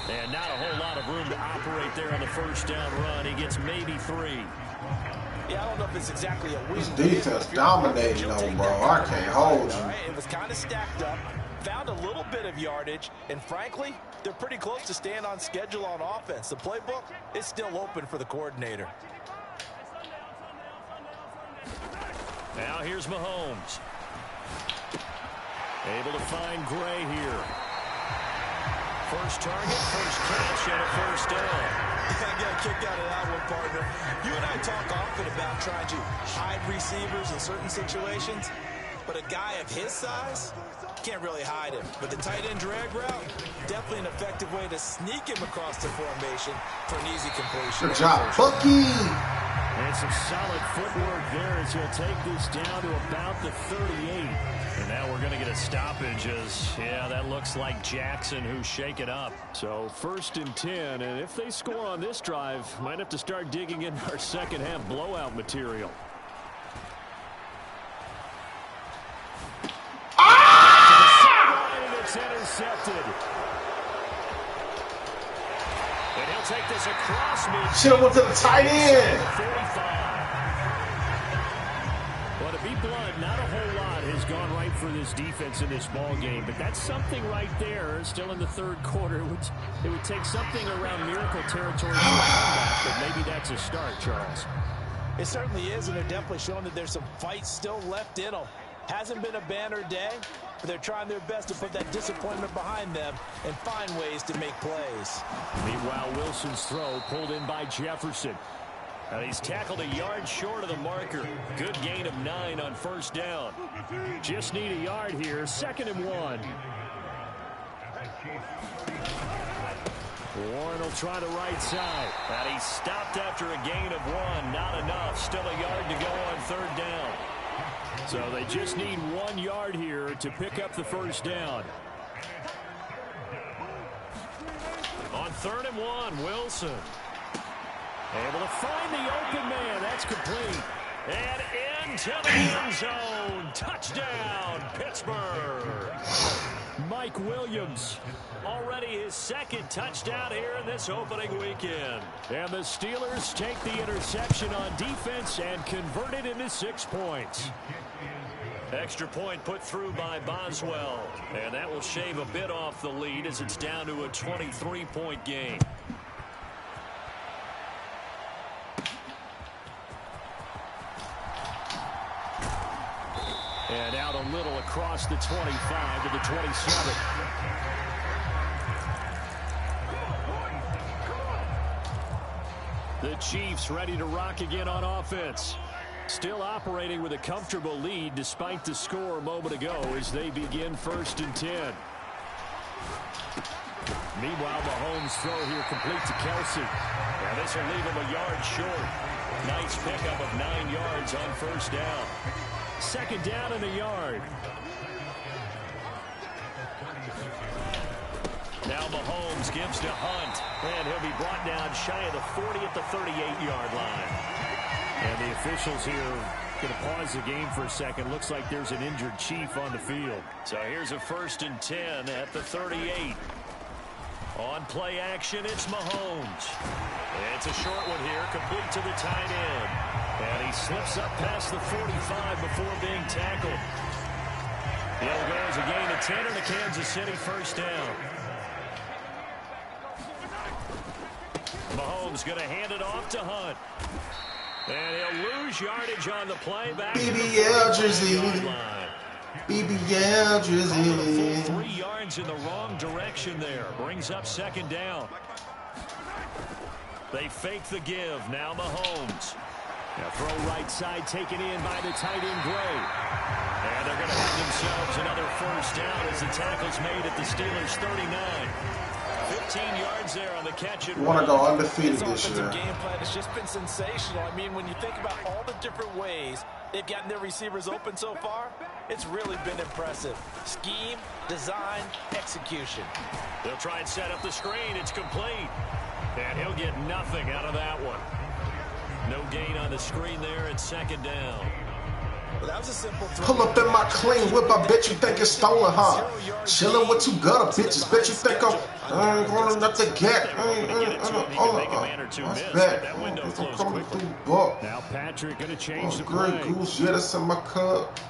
And not a whole lot of room to operate there on the first down run. He gets maybe 3. Yeah, I don't know if it's exactly a win. This defense dominating though, bro. I can't hold you. Right, it was kind of stacked up. Found a little bit of yardage. And frankly, they're pretty close to staying on schedule on offense. The playbook is still open for the coordinator. Now here's Mahomes. Able to find Gray here. First target, first catch, and a first down. I got a kick out of that one, partner. You and I talk often about trying to hide receivers in certain situations, but a guy of his size can't really hide him. But the tight end drag route, definitely an effective way to sneak him across the formation for an easy completion. Good job, Bucky. And some solid footwork there as he'll take this down to about the 38. And now we're going to get a stoppage as, yeah, that looks like Jackson who's shaken up. So 1st and 10, and if they score on this drive, might have to start digging in our second half blowout material. And it's intercepted. And he'll take this across mid. Should have went to the tight end. 45. Well, to be blunt, not a whole lot has gone right for this defense in this ball game, but that's something right there. Still in the 3rd quarter, it would take something around miracle territory to combat, but maybe that's a start, Charles. It certainly is, and they're definitely showing that there's some fight still left in them. Hasn't been a banner day, but they're trying their best to put that disappointment behind them and find ways to make plays. Meanwhile, Wilson's throw pulled in by Jefferson. He's tackled a yard short of the marker. Good gain of 9 on first down. Just need a yard here. 2nd and 1. Warren will try the right side. And he stopped after a gain of 1. Not enough. Still a yard to go on 3rd down. So they just need 1 yard here to pick up the first down. On 3rd and 1, Wilson. Able to find the open man. That's complete. And into the end zone. Touchdown, Pittsburgh. Mike Williams. Already his 2nd touchdown here in this opening weekend. And the Steelers take the interception on defense and convert it into 6 points. Extra point put through by Boswell. And that will shave a bit off the lead as it's down to a 23-point game. And out a little across the 25 to the 27. The Chiefs ready to rock again on offense. Still operating with a comfortable lead despite the score a moment ago as they begin 1st and 10. Meanwhile, Mahomes' throw here complete to Kelsey. And this will leave him a yard short. Nice pickup of 9 yards on first down. 2nd down and a yard. Now Mahomes gives to Hunt. And he'll be brought down shy of the 40 at the 38-yard line. And the officials here going to pause the game for a second. Looks like there's an injured Chief on the field. So here's a 1st and 10 at the 38. On play action, it's Mahomes. It's a short one here, complete to the tight end. And he slips up past the 45 before being tackled. It'll go as a gain of 10 and a Kansas City first down. Mahomes going to hand it off to Hunt. And he'll lose yardage on the play back. BBL jersey. BBL jersey. 3 yards in the wrong direction there. Brings up second down. They fake the give. Now Mahomes. Now throw right side taken in by the tight end Gray. And they're going to have themselves another first down as the tackle's made at the Steelers' 39. 15 yards there on the catch and want to go undefeated this year. Game plan has just been sensational. I mean, when you think about all the different ways they've gotten their receivers open so far, it's really been impressive. Scheme, design, execution. They'll try and set up the screen. It's complete. And he'll get nothing out of that one. No gain on the screen there at second down. Well, that was a simple throw. Pull up in my clean whip. I bet you think it's stolen, huh? Chilling with 2 gutter bitches. Bet you think I ain't running up the gap. Now Patrick going to change the play. play. Goose, yeah, that's in my cup.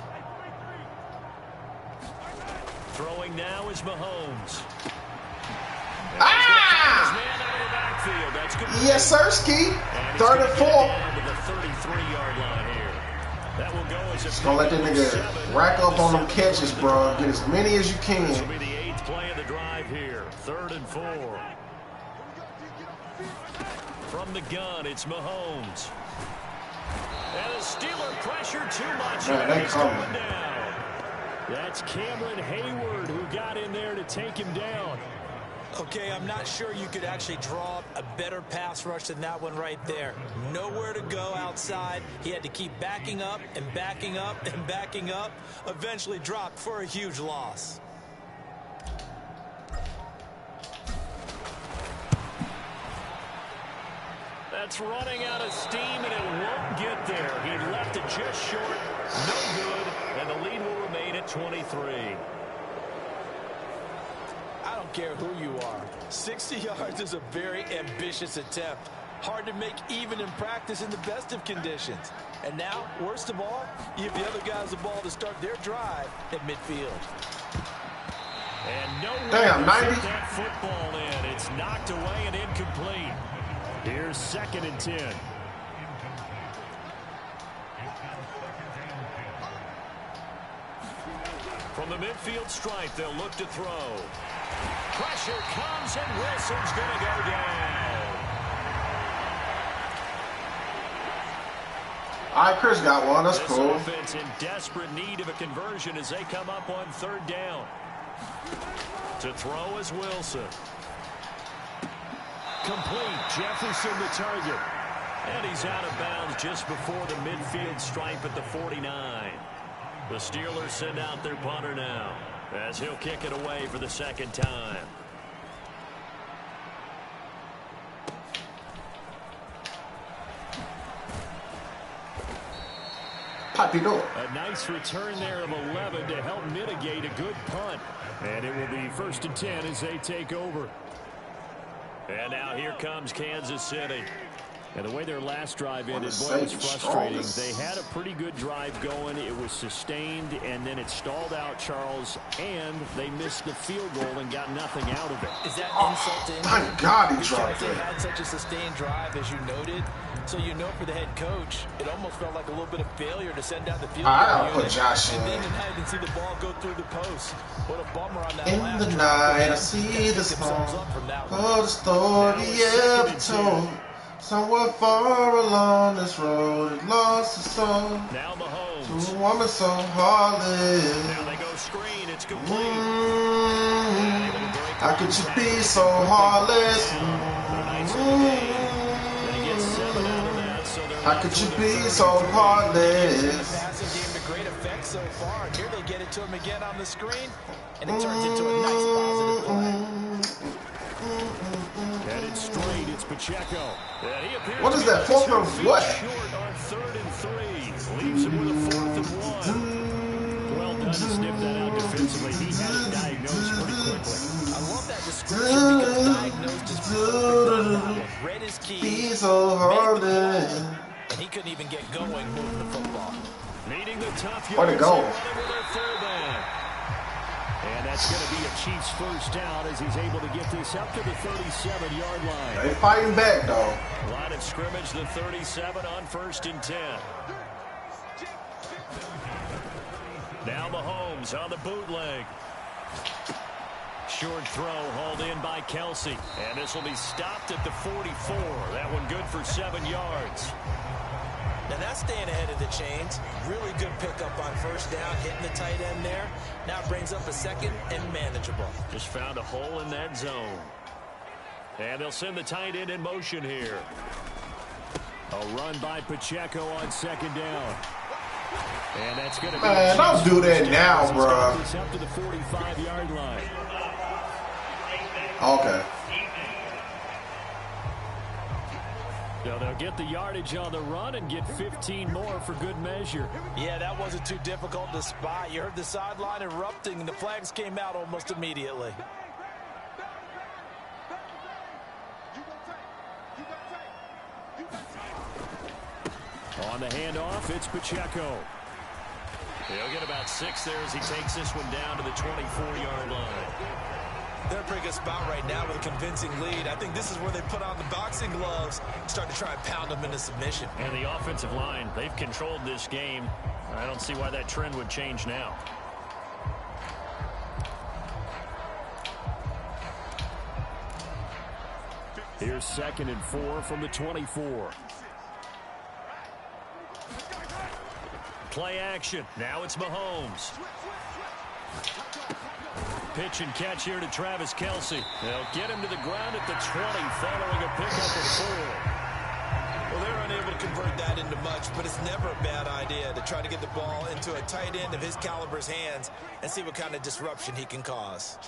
Throwing now is Mahomes. Yes, sir, Ski. 3rd and 4. The 33-yard line here. That will go as just gonna let that nigga rack up on them catches, bro. Get as many as you can. This will be the 8th play of the drive here. 3rd and 4. From the gun, it's Mahomes. And the Steeler pressure too much. Man, they coming. That's Cameron Hayward who got in there to take him down. Okay, I'm not sure you could actually draw up a better pass rush than that one right there. Nowhere to go outside. He had to keep backing up and backing up and backing up. Eventually dropped for a huge loss. That's running out of steam, and it won't get there. He left it just short. No good, and the lead will remain at 23. I don't care who you are. 60 yards is a very ambitious attempt. Hard to make even in practice in the best of conditions. And now, worst of all, you have the other guys the ball to start their drive at midfield. And no damn, 90. That football in. It's knocked away and incomplete. Here's 2nd and 10. From the midfield stripe, they'll look to throw. Pressure comes, and Wilson's going to go down. All right, Chris got one. That's cool. This offense in desperate need of a conversion as they come up on 3rd down. To throw is Wilson. Complete. Jefferson the target. And he's out of bounds just before the midfield stripe at the 49. The Steelers send out their punter now, as he'll kick it away for the 2nd time. Poppy door. A nice return there of 11 to help mitigate a good punt. And it will be 1st and 10 as they take over. And now here comes Kansas City. And the way their last drive ended, boy, it was frustrating. They had a pretty good drive going. It was sustained, and then it stalled out, Charles, and they missed the field goal and got nothing out of it. Is that insult to injury? Thank God he dropped They it. had such a sustained drive, as you noted. So you know for the head coach, it almost felt like a little bit of failure to send out the field goal. I'll put Josh in. And then tonight you can see the ball go through the post. What a bummer on that. In the night, I see the song. Oh, the story ever told. Somewhere far along this road, it lost its soul. Now Mahomes. To a woman so heartless. Now they go screen. It's complete. How could you be so heartless? How could you be so heartless? Passing game to great effect so far. Here they get it to him again on the screen, and it turns into a nice positive play. Headed straight, it's Pacheco. What is that? 4th and what? Short on 3rd and 3. Leaves him with a 4th and 1. Well done to sniff that out defensively. He had it diagnosed pretty quickly. I love that description because diagnosed is problem. Read his key. Be so heartless. And he couldn't even get going moving the football. Needing the tough Where'd it go? And that's going to be a Chiefs first down as he's able to get this up to the 37-yard line. They fighting back, though. Line of scrimmage, the 37 on 1st and 10. Now Mahomes on the bootleg. Short throw hauled in by Kelsey. And this will be stopped at the 44. That one good for 7 yards. Now that's staying ahead of the chains. Really good pickup on first down, hitting the tight end there. Now it brings up a second and manageable. Just found a hole in that zone. And they'll send the tight end in motion here. A run by Pacheco on 2nd down. And that's going to be... Man, don't do that now, bro. Up to the 45-yard line. Okay. So they'll get the yardage on the run and get 15 more for good measure. Yeah, that wasn't too difficult to spot. You heard the sideline erupting, and the flags came out almost immediately. On the handoff, it's Pacheco. He'll get about 6 there as he takes this one down to the 24-yard line. They're in a pretty good spot right now with a convincing lead. I think this is where they put on the boxing gloves, start to try and pound them into submission. And the offensive line, they've controlled this game. I don't see why that trend would change now. Here's 2nd and 4 from the 24. Play action. Now it's Mahomes. Pitch and catch here to Travis Kelsey. They'll get him to the ground at the 20 following a pickup of 4. Well, they're unable to convert that into much, but it's never a bad idea to try to get the ball into a tight end of his caliber's hands and see what kind of disruption he can cause.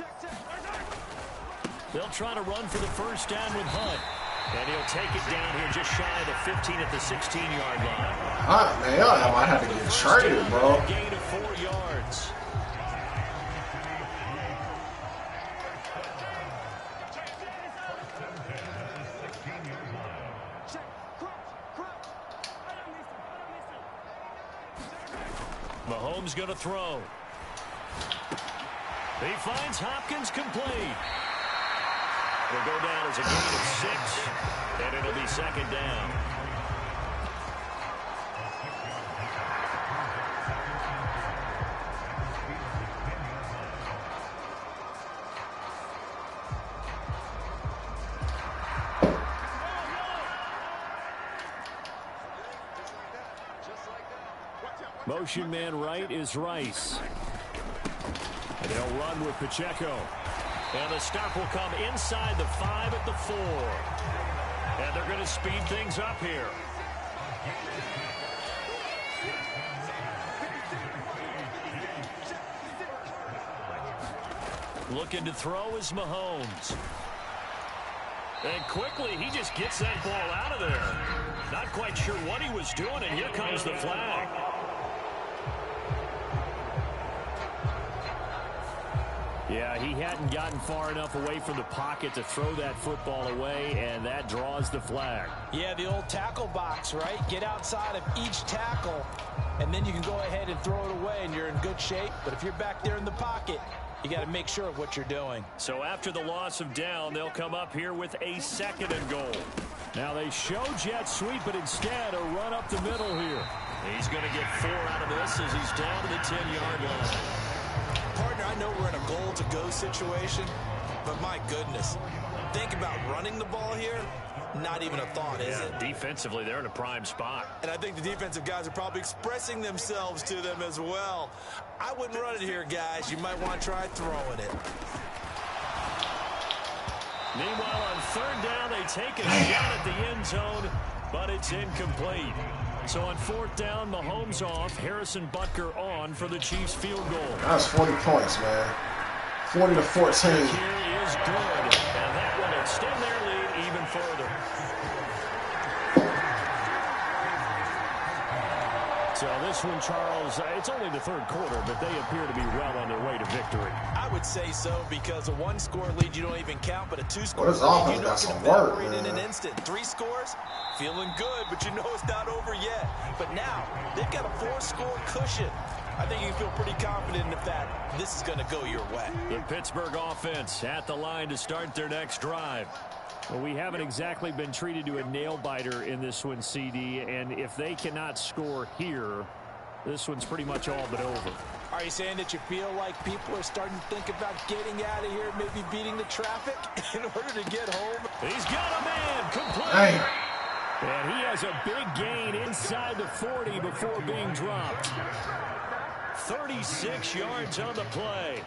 They'll try to run for the first down with Hunt. And he'll take it down here just shy of the 15 at the 16-yard line. Man, y'all might have to get traded, bro. Gain of 4 yards. Mahomes going to throw. He finds Hopkins complete. Will go down as a gain of 6, and it'll be 2nd down. Motion man right is Rice. And they'll run with Pacheco. And the stop will come inside the 5 at the 4. And they're going to speed things up here. Looking to throw is Mahomes. And quickly, he just gets that ball out of there. Not quite sure what he was doing, and here comes the flag. Yeah, he hadn't gotten far enough away from the pocket to throw that football away, and that draws the flag. Yeah, the old tackle box, right? Get outside of each tackle, and then you can go ahead and throw it away, and you're in good shape. But if you're back there in the pocket, you got to make sure of what you're doing. So after the loss of down, they'll come up here with a 2nd and goal. Now they show jet sweep, but instead a run up the middle here. He's going to get 4 out of this as he's down to the 10-yard line. Partner, I know we're in a goal-to-go situation, but my goodness, think about running the ball here. Not even a thought, is it? Defensively, they're in a prime spot. And I think the defensive guys are probably expressing themselves to them as well. I wouldn't run it here, guys. You might want to try throwing it. Meanwhile, on 3rd down, they take a shot at the end zone, but it's incomplete. So on 4th down, Mahomes off, Harrison Butker on for the Chiefs field goal. That's 40 points, man. 40 to 14. Here is good, and that will extend their lead even further. So this one, Charles, it's only the 3rd quarter, but they appear to be well on their way to victory. I would say so, because a 1-score lead you don't even count, but a 2-score this lead offense you know got can some work, evaporate in man. an instant. 3 scores, feeling good, but you know it's not over yet. But now they've got a 4-score cushion. I think you feel pretty confident in the fact this is going to go your way. The Pittsburgh offense at the line to start their next drive. Well, we haven't exactly been treated to a nail-biter in this one, CD, and if they cannot score here, this one's pretty much all but over. Are you saying that you feel like people are starting to think about getting out of here, maybe beating the traffic in order to get home? He's got a man complete. Hey. And he has a big gain inside the 40 before being dropped. 36 yards on the play.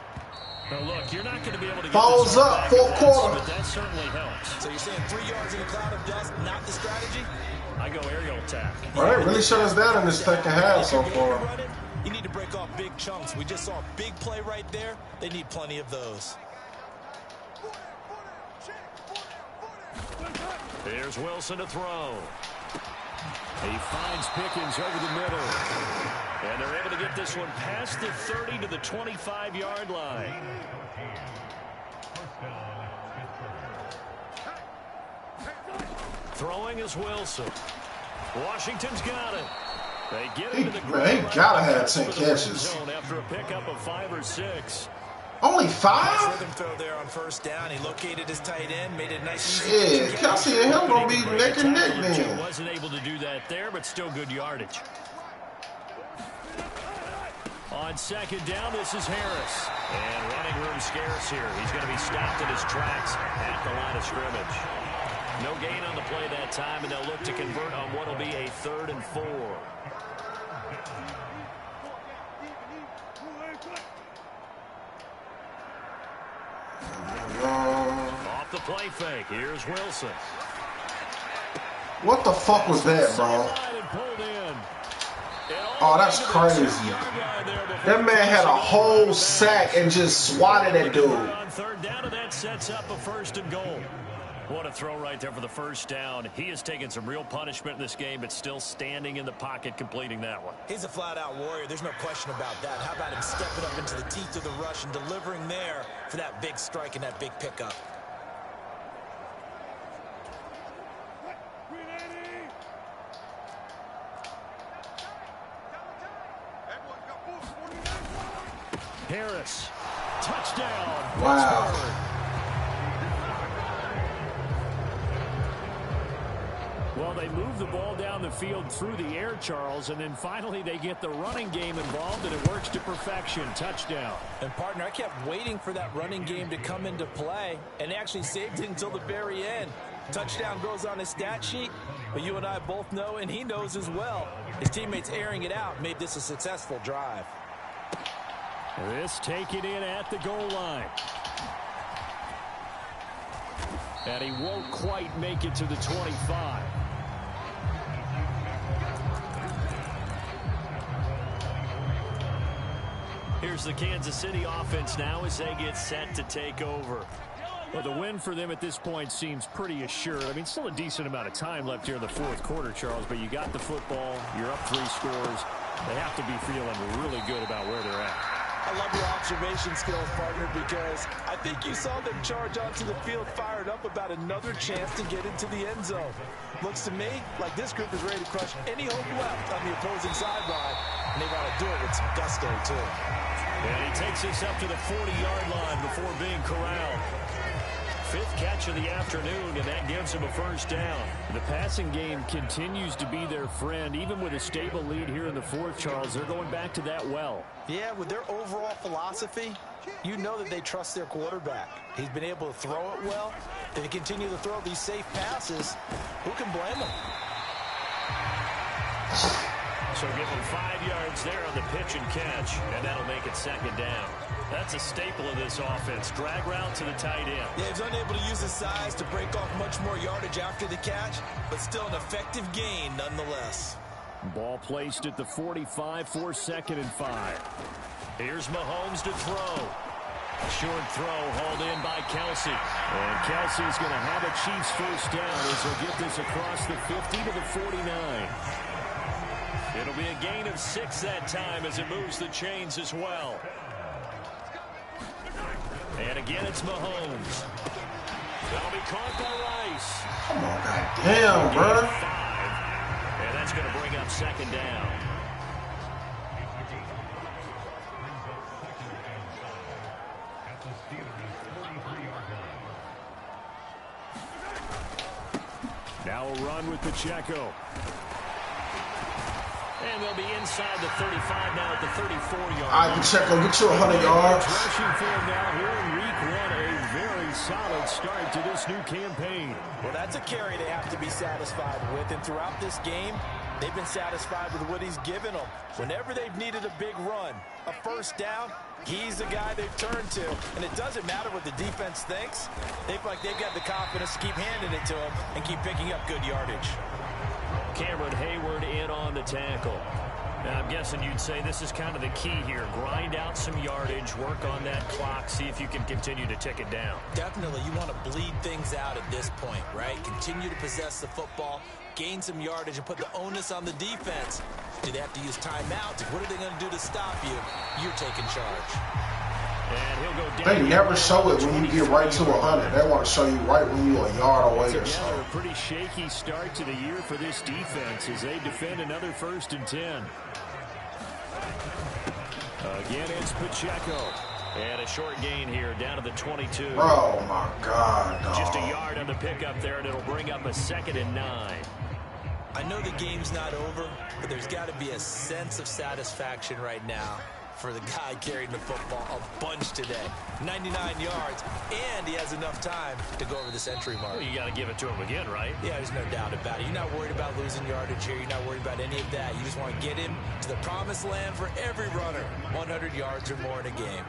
Now look, you're not going to be able to get Falls up, full quarter. But that certainly helps. So you're saying 3 yards in a cloud of dust, not the strategy? I go aerial attack. All right, really shut us down in this second half so far. You need to break off big chunks. We just saw a big play right there. They need plenty of those. Here's Wilson to throw. He finds Pickens over the middle. And they're able to get this one past the 30 to the 25-yard line. Throwing is Wilson. Washington's got it. They get into the Man, he gotta have 10 catches. After a pickup of 5 or 6. Only 5? Rhythm throw there on first down. He located his tight end, made it nice. Shit, Kelsey and him gonna be neck and neck then. Wasn't able to do that there, but still good yardage. On second down, this is Harris. And running room scarce here. He's going to be stopped in his tracks at the line of scrimmage. No gain on the play that time, and they'll look to convert on what will be a 3rd and 4. Off the play fake. Here's Wilson. What the fuck was that, bro? Oh, that's crazy. That man had a whole sack and just swatted that dude. On 3rd down, and that sets up a 1st and goal. What a throw right there for the 1st down. He has taken some real punishment in this game, but still standing in the pocket completing that one. He's a flat-out warrior. There's no question about that. How about him stepping up into the teeth of the rush and delivering there for that big strike and that big pickup? Harris. Touchdown. Wow. Well, they move the ball down the field through the air, Charles, and then finally they get the running game involved, and it works to perfection. Touchdown. And, partner, I kept waiting for that running game to come into play, and actually saved it until the very end. Touchdown goes on his stat sheet, but you and I both know, and he knows as well, his teammates airing it out made this a successful drive. This taken in at the goal line. And he won't quite make it to the 25. Here's the Kansas City offense now as they get set to take over. Well, the win for them at this point seems pretty assured. I mean, still a decent amount of time left here in the 4th quarter, Charles, but you got the football, you're up 3 scores. They have to be feeling really good about where they're at. I love your observation skills, partner, because I think you saw them charge onto the field fired up about another chance to get into the end zone. Looks to me like this group is ready to crush any hope left on the opposing sideline, and they want to do it with some gusto, too. And he takes us up to the 40-yard line before being corralled. 5th catch of the afternoon, and that gives him a 1st down. The passing game continues to be their friend. Even with a stable lead here in the 4th, Charles, they're going back to that well. Yeah, with their overall philosophy, you know that they trust their quarterback. He's been able to throw it well. If they continue to throw these safe passes, who can blame them? So give him 5 yards there on the pitch and catch, and that'll make it 2nd down. That's a staple of this offense. Drag route to the tight end. Yeah, he's unable to use his size to break off much more yardage after the catch, but still an effective gain nonetheless. Ball placed at the 45 for 2nd and 5. Here's Mahomes to throw. Short throw hauled in by Kelsey. And Kelsey's going to have a Chiefs 1st down as he'll get this across the 50 to the 49. It'll be a gain of 6 that time as it moves the chains as well. And again, it's Mahomes. That'll be caught by Rice. Come on, goddamn, bro. 5. And that's going to bring up 2nd down. Now a run with Pacheco. And they'll be inside the 35 now at the 34-yard. All right, Pacheco, get you 100 yards. Rushing for him now here in week 1. A very solid start to this new campaign. Well, that's a carry they have to be satisfied with. And throughout this game, they've been satisfied with what he's given them. Whenever they've needed a big run, a first down, he's the guy they've turned to. And it doesn't matter what the defense thinks. They feel like they've got the confidence to keep handing it to him and keep picking up good yardage. Cameron Hayward in on the tackle. Now, I'm guessing you'd say this is kind of the key here. Grind out some yardage, work on that clock, see if you can continue to tick it down. Definitely, you want to bleed things out at this point, right? Continue to possess the football, gain some yardage, and put the onus on the defense. Do they have to use timeouts? What are they going to do to stop you? You're taking charge. And he'll go down. They never show it when you get right to 100. They want to show you right when you're a yard away or so. A pretty shaky start to the year for this defense as they defend another 1st and 10. Again, it's Pacheco. And a short gain here down to the 22. Oh, my God, dog. Just a yard on the pickup there, and it'll bring up a 2nd and 9. I know the game's not over, but there's got to be a sense of satisfaction right now for the guy carrying the football a bunch today. 99 yards, and he has enough time to go over the century mark. Well, you got to give it to him again, right? Yeah, there's no doubt about it. You're not worried about losing yardage here. You're not worried about any of that. You just want to get him to the promised land for every runner. 100 yards or more in a game.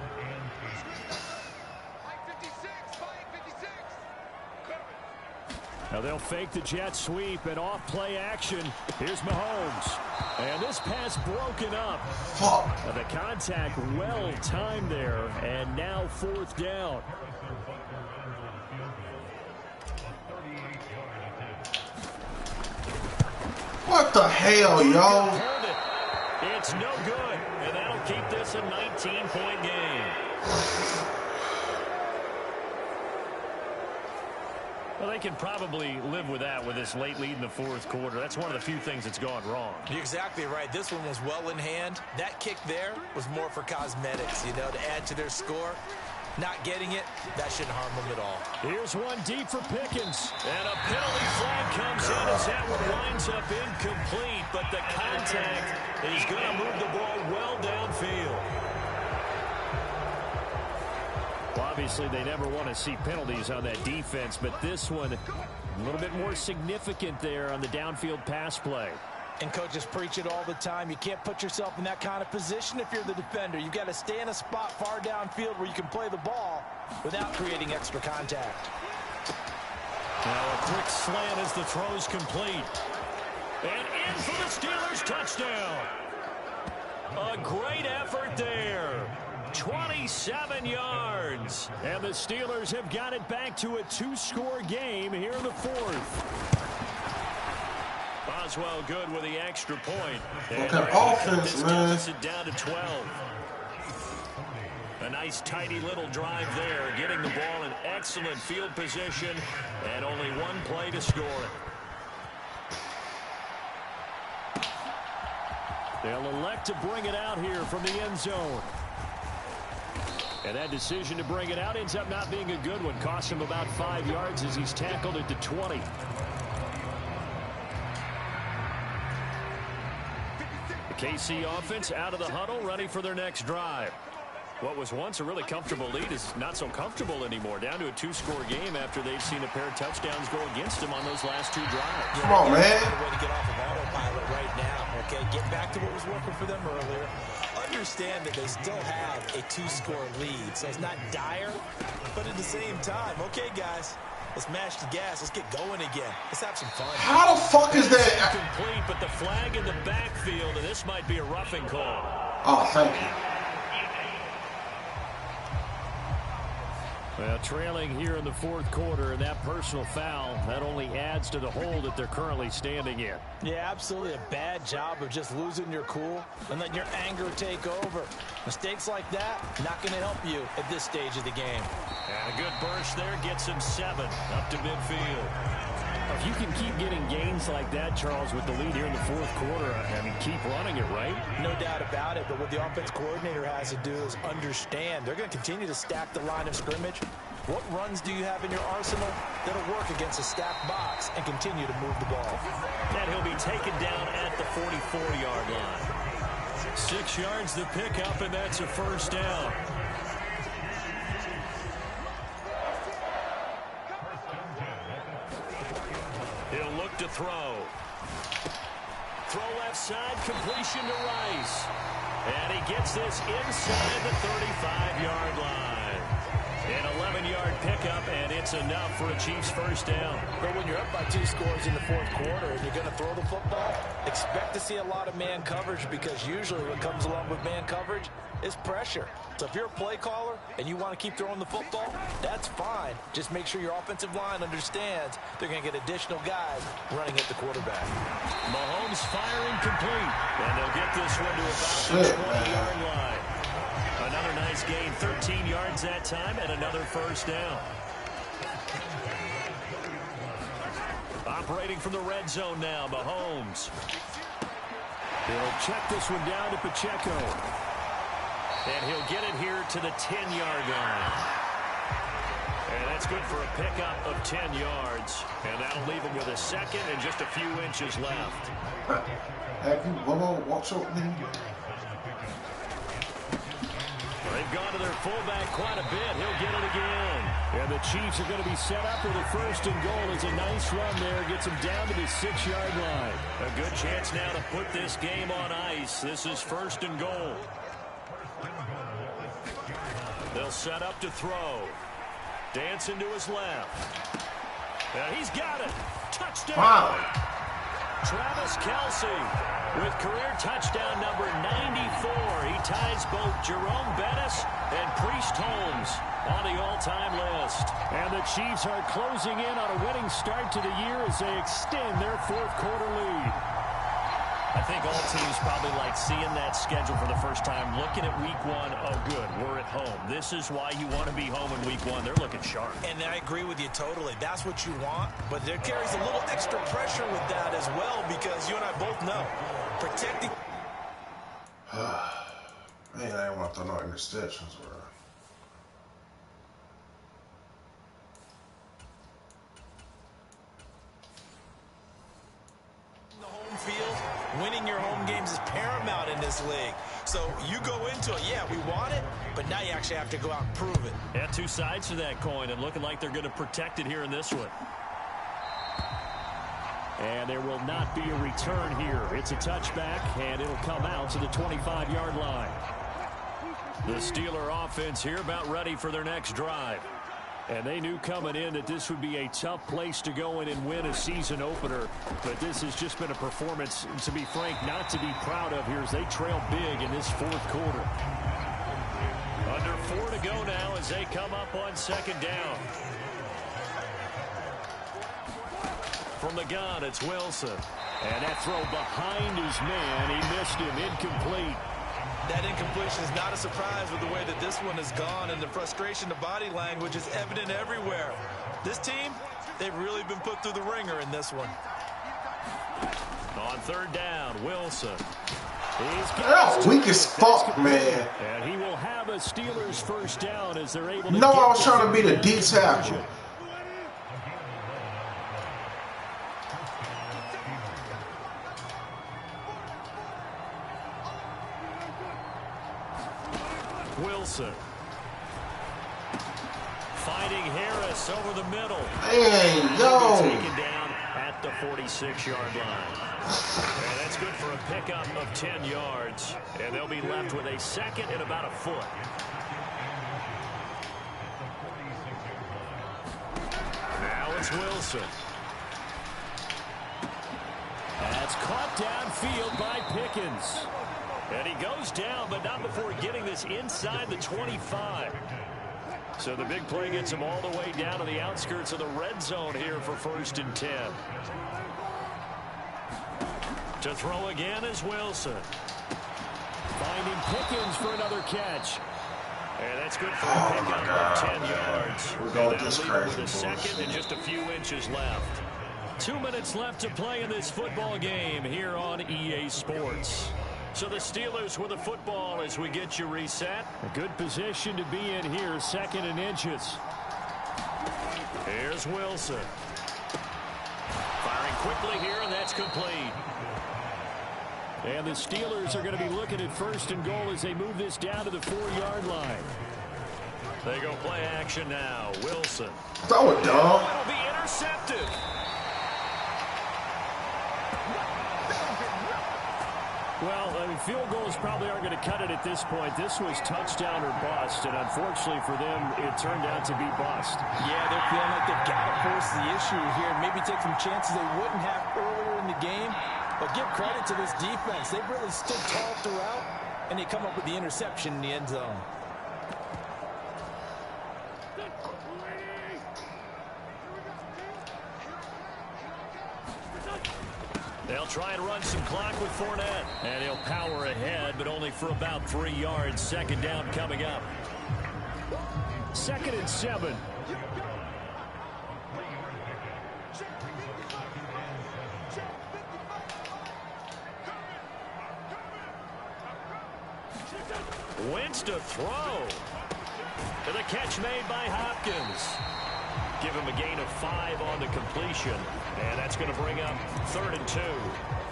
Now they'll fake the jet sweep and off play action. Here's Mahomes. And this pass broken up. Now the contact well timed there. And now 4th down. What the hell, yo? It's no good. And that'll keep this a 19-point game. Well, they can probably live with that with this late lead in the 4th quarter. That's one of the few things that's gone wrong. You're exactly right. This one was well in hand. That kick there was more for cosmetics, you know, to add to their score. Not getting it, that shouldn't harm them at all. Here's one deep for Pickens. And a penalty flag comes in as that one winds up incomplete. But the contact is going to move the ball well downfield. Well, obviously, they never want to see penalties on that defense, but this one a little bit more significant there on the downfield pass play. And coaches preach it all the time. You can't put yourself in that kind of position if you're the defender. You've got to stay in a spot far downfield where you can play the ball without creating extra contact. Now a quick slant as the throw's complete. And in for the Steelers touchdown. A great effort there. 27 yards. And the Steelers have got it back to a 2-score game here in the 4th. Boswell good with the extra point. Okay, offense, man. It down to 12. A nice tidy little drive there, getting the ball in excellent field position, and only one play to score it. They'll elect to bring it out here from the end zone. And that decision to bring it out ends up not being a good one. Costs him about 5 yards as he's tackled at the 20. The KC offense out of the huddle, ready for their next drive. What was once a really comfortable lead is not so comfortable anymore. Down to a 2-score game after they've seen a pair of touchdowns go against them on those last 2 drives. Come on, man. Way to get off of autopilot right now. Okay, get back to what was working for them earlier. Understand that they still have a 2-score lead, so it's not dire, but at the same time, okay, guys, let's mash the gas. Let's get going again. Let's have some fun. How the fuck is that? Complete, but the flag in the backfield, and this might be a roughing call. Oh, thank you. Well, trailing here in the 4th quarter, and that personal foul, that only adds to the hole that they're currently standing in. Yeah, absolutely a bad job of just losing your cool and letting your anger take over. Mistakes like that, not going to help you at this stage of the game. And a good burst there gets him 7 up to midfield. If you can keep getting gains like that, Charles, with the lead here in the 4th quarter, I mean, keep running it, right? No doubt about it, but what the offense coordinator has to do is understand they're going to continue to stack the line of scrimmage, What runs do you have in your arsenal that'll work against a stacked box and continue to move the ball? And he'll be taken down at the 44-yard line. 6 yards to pick up, and that's a first down. He'll look to throw. Throw left side, completion to Rice. And he gets this inside the 35-yard line. An 11-yard pickup, and it's enough for a Chiefs first down. But when you're up by 2 scores in the fourth quarter and you're going to throw the football, expect to see a lot of man coverage, because usually what comes along with man coverage is pressure. So if you're a play caller and you want to keep throwing the football, that's fine. Just make sure your offensive line understands they're going to get additional guys running at the quarterback. Mahomes firing complete, and they'll get this one to about the 20-yard line. Another nice gain, 13 yards that time, and another first down. Operating from the red zone now, Mahomes. He'll check this one down to Pacheco. And he'll get it here to the 10-yard line. And that's good for a pickup of 10 yards. And that'll leave him with a second and just a few inches left. They've gone to their fullback quite a bit. He'll get it again. And the Chiefs are going to be set up with a first and goal. It's a nice run there. Gets them down to the 6-yard line. A good chance now to put this game on ice. This is first and goal. They'll set up to throw. Dancing to his left. And he's got it. Touchdown. Wow. Travis Kelce with career touchdown number 94. He ties both Jerome Bettis and Priest Holmes on the all-time list. And the Chiefs are closing in on a winning start to the year as they extend their fourth quarter lead. I think all teams probably like seeing that schedule for the first time, looking at week one. Oh, good, we're at home. This is why you want to be home in week one. They're looking sharp. And I agree with you totally. That's what you want. But there carries a little extra pressure with that as well, because you and I both know protecting. Man, I didn't want to throw no interceptions, bro. Winning your home games is paramount in this league. So you go into it, yeah, we want it, but now you actually have to go out and prove it. Yeah, two sides to that coin, and looking like they're going to protect it here in this one. And there will not be a return here. It's a touchback, and it'll come out to the 25-yard line. The Steeler offense here about ready for their next drive. And they knew coming in that this would be a tough place to go in and win a season opener. But this has just been a performance, to be frank, not to be proud of here as they trail big in this fourth quarter. Under 4 to go now as they come up on second down. From the gun, it's Wilson. And that throw behind his man. He missed him. Incomplete. That incompletion is not a surprise with the way that this one has gone, and the frustration, the body language is evident everywhere. This team, they've really been put through the ringer in this one. On third down, Wilson. That's weak as fuck, man. And he will have a Steelers first down as they're able to. No, I was trying to be the D tackle. Wilson fighting Harris over the middle. Hey, yo. Taken down at the 46-yard line. And that's good for a pickup of 10 yards. And they'll be left with a second and about a foot. Now it's Wilson. That's caught downfield by Pickens. And he goes down, but not before getting this inside the 25. So the big play gets him all the way down to the outskirts of the red zone here for first and 10. To throw again is Wilson. Finding Pickens for another catch. And that's good for a pickup of 10 yards. We're going with this crazy with a second and just a few inches left. 2 minutes left to play in this football game here on EA Sports. So the Steelers with the football as we get you reset. A good position to be in here, second and inches. Here's Wilson. Firing quickly here, and that's complete. And the Steelers are going to be looking at first and goal as they move this down to the 4-yard line. They go play action now. Wilson. Throw it, dog. It'll be intercepted. Well, I mean, field goals probably aren't going to cut it at this point. This was touchdown or bust, and unfortunately for them, it turned out to be bust. Yeah, they're feeling like they've got to force the issue here. Maybe take some chances they wouldn't have earlier in the game. But give credit to this defense. They've really stood tall throughout, and they come up with the interception in the end zone. They'll try and run some clock with Fournette. And he'll power ahead, but only for about 3 yards. Second down coming up. 2nd and 7. Wentz to throw. And the catch made by Hopkins. Give him a gain of 5 on the completion. And that's going to bring up 3rd and 2.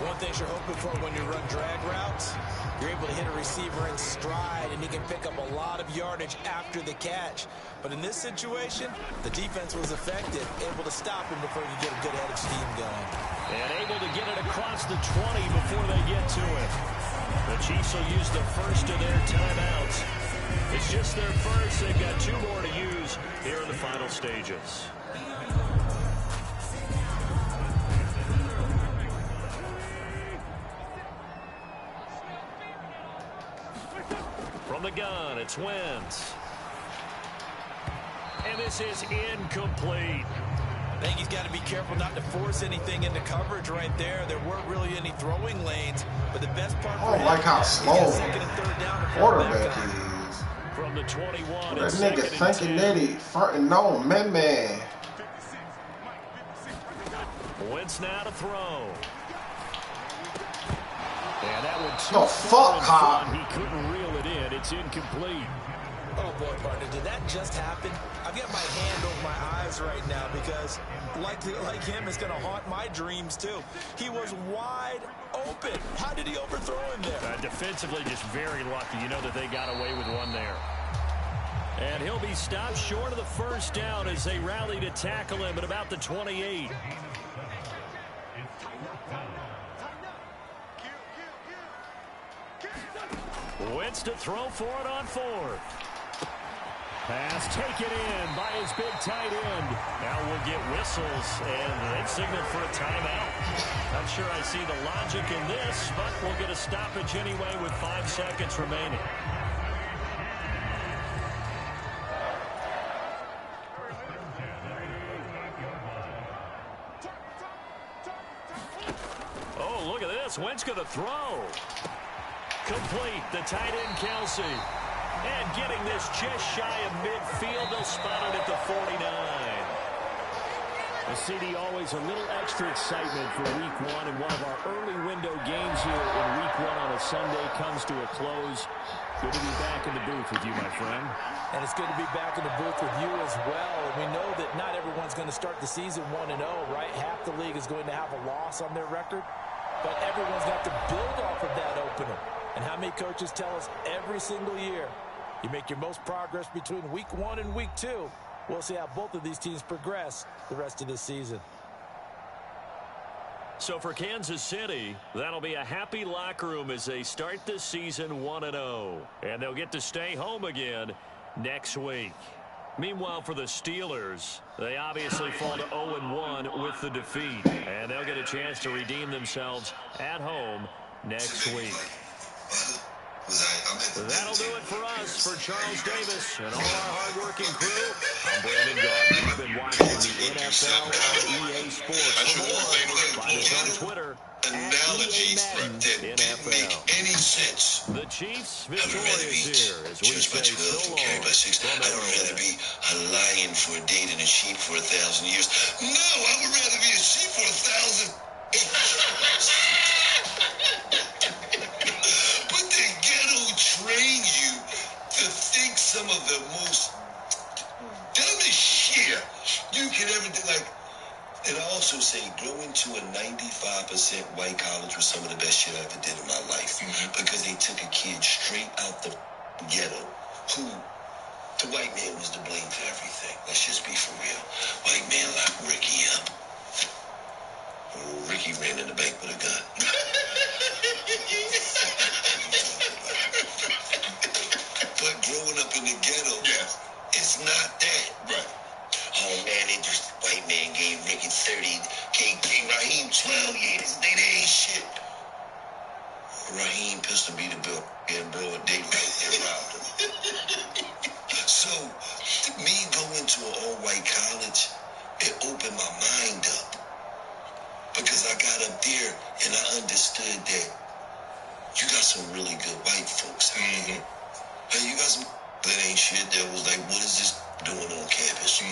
One thing you're hoping for when you run drag routes, you're able to hit a receiver in stride, and he can pick up a lot of yardage after the catch. But in this situation, the defense was effective, able to stop him before he could get a good head of steam going. And able to get it across the 20 before they get to it. The Chiefs will use the first of their timeouts. It's just their first. They've got 2 more to use here in the final stages. From the gun, it's Wentz. And this is incomplete. I think he's got to be careful not to force anything into coverage right there. There weren't really any throwing lanes, but the best part I don't like how slow quarterback is. From the 21, that nigga thinking that he fronting on man. Wentz now to throw. And that one the fuck, Hop? He couldn't reel it in. It's incomplete. Oh, boy, partner, did that just happen? I've got my hand over my eyes right now because, like him, it's going to haunt my dreams, too. He was wide open. How did he overthrow him there? Defensively, just very lucky. You know that they got away with one there. And he'll be stopped short of the first down as they rally to tackle him at about the 28. Wentz to throw for it on 4th. Pass taken in by his big tight end. Now we'll get whistles, and they've signaled for a timeout. Not sure I see the logic in this, but we'll get a stoppage anyway with 5 seconds remaining. Oh, look at this. Wentz going to throw. Complete. The tight end, Kelsey. And getting this just shy of midfield, they'll spot it at the 49. The CD always a little extra excitement for week 1, and one of our early window games here in week 1 on a Sunday comes to a close. Good to be back in the booth with you, my friend. And it's good to be back in the booth with you as well. And we know that not everyone's going to start the season 1-0, right? Half the league is going to have a loss on their record, but everyone's got to build off of that opener. And how many coaches tell us every single year, you make your most progress between week 1 and week 2. We'll see how both of these teams progress the rest of this season. So for Kansas City, that'll be a happy locker room as they start this season 1-0. And they'll get to stay home again next week. Meanwhile, for the Steelers, they obviously fall to 0-1 with the defeat. And they'll get a chance to redeem themselves at home next week. That'll do it for us. For Charles Davis and all our hardworking crew, I'm Brandon Gardner. You've been watching the NFL on EA Sports. For more, find us on Twitter Analogies that didn't make any sense. The Chiefs victorious here as we say so long. Carried by 6. I would rather be a lion for a day than a sheep for 1,000 years. No, I would rather be a sheep for 1,000. But the ghetto train you to think some of the most dumbest shit You can ever do like. And I also say going to a 95% white college was some of the best shit I ever did in my life. Because they took a kid straight out the ghetto who the white man was to blame for everything. Let's just be for real. White man locked Ricky up. Ricky ran in the bank with a gun. But growing up in the ghetto, it's not that. Right. Oh man, white man gave Ricky 30, gave Raheem 12 years. They ain't shit. Raheem pistol beat a bill in broad daylight and robbed him. So, me going to an all-white college, it opened my mind up. Because I got up there and I understood that you got some really good white folks out here. And you got some that ain't shit that was like, what is this doing on campus?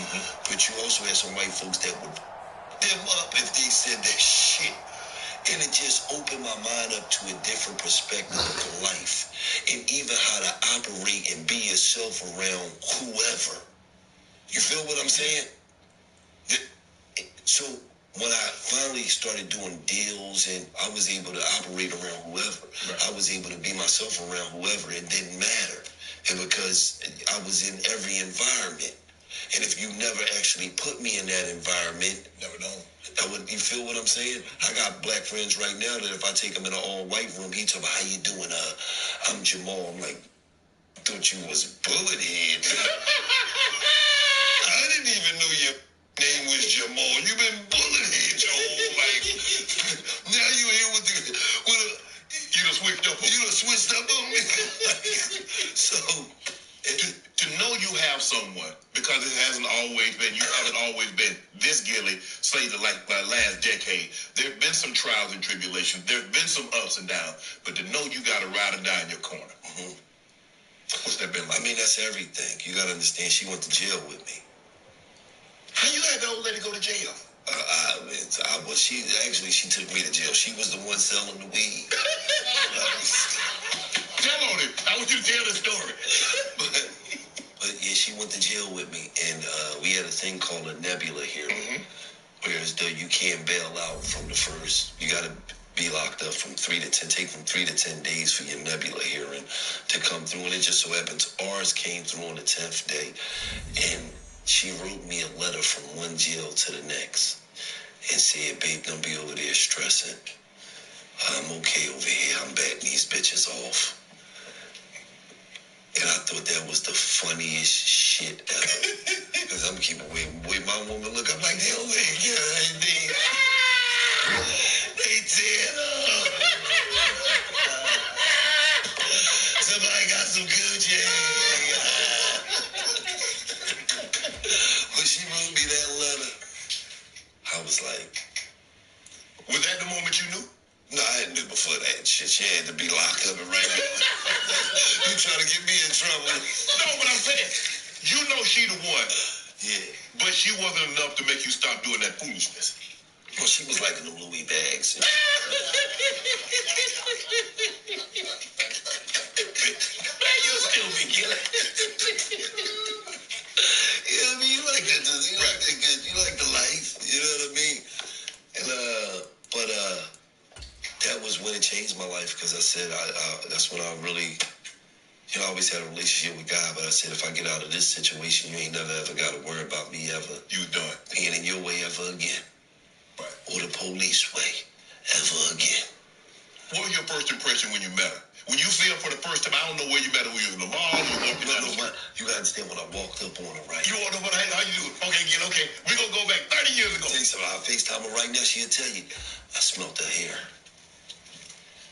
But you also had some white folks that would them up if they said that shit. And it just opened my mind up to a different perspective of life and even how to operate and be yourself around whoever. You feel what I'm saying? So when I finally started doing deals and I was able to operate around whoever, I was able to be myself around whoever. It didn't matter. And because I was in every environment. And if you never actually put me in that environment, never know. You feel what I'm saying? I got black friends right now that if I take them in an all-white room, he talk about, how you doing? I'm Jamal. I'm like, thought you was bullet head. I didn't even know your name was Jamal. You've been bullet head your whole life. Now you here with you done switched up. You done switched up on me. So to know you have someone, because it hasn't always been, you haven't always been this Gilly, say the last decade. There have been some trials and tribulations. There have been some ups and downs. But to know you got a ride or die in your corner. What's that been like? I mean, that's everything. You got to understand, she went to jail with me. How you let the old lady go to jail? She took me to jail. She was the one selling the weed. Tell on it. I want you to tell the story. But yeah, she went to jail with me, and we had a thing called a nebula hearing, whereas though you can't bail out from the first, you got to be locked up from 3 to 10, take from 3 to 10 days for your nebula hearing to come through, and it just so happens ours came through on the 10th day, and she wrote me a letter from one jail to the next and said, babe, don't be over there stressing. I'm okay over here. I'm batting these bitches off. And I thought that was the funniest shit ever. Because I'm keeping way my woman look. I'm like, they over there, get her, they tear up. Somebody got some Gucci. When she wrote me that letter, I was like, was that the moment you knew? No, I knew before that shit. She had to be locked up and right now. You trying to get me in trouble. No, but I'm saying, you know she the one. Yeah. But she wasn't enough to make you stop doing that foolishness. Well, she was like in the Louis bags. Man, you still be killing. You know what I mean? You like that, you like that good. You like the life. You know what I mean? And, but that was when it changed my life, because I said, that's when I really, I always had a relationship with God, but I said, if I get out of this situation, you ain't never ever got to worry about me ever. You done. Being in your way ever again. Right. Or the police way ever again. What was your first impression when you met her? When you see her for the first time, I don't know where you met her. Were you in the mall? You got to understand when I walked up on her, right? You walked up on her, how you do it? Okay, Gil, okay. We're going to go back 30 years ago. Tell you something, I'll FaceTime her right now. She'll tell you, I smelled her hair.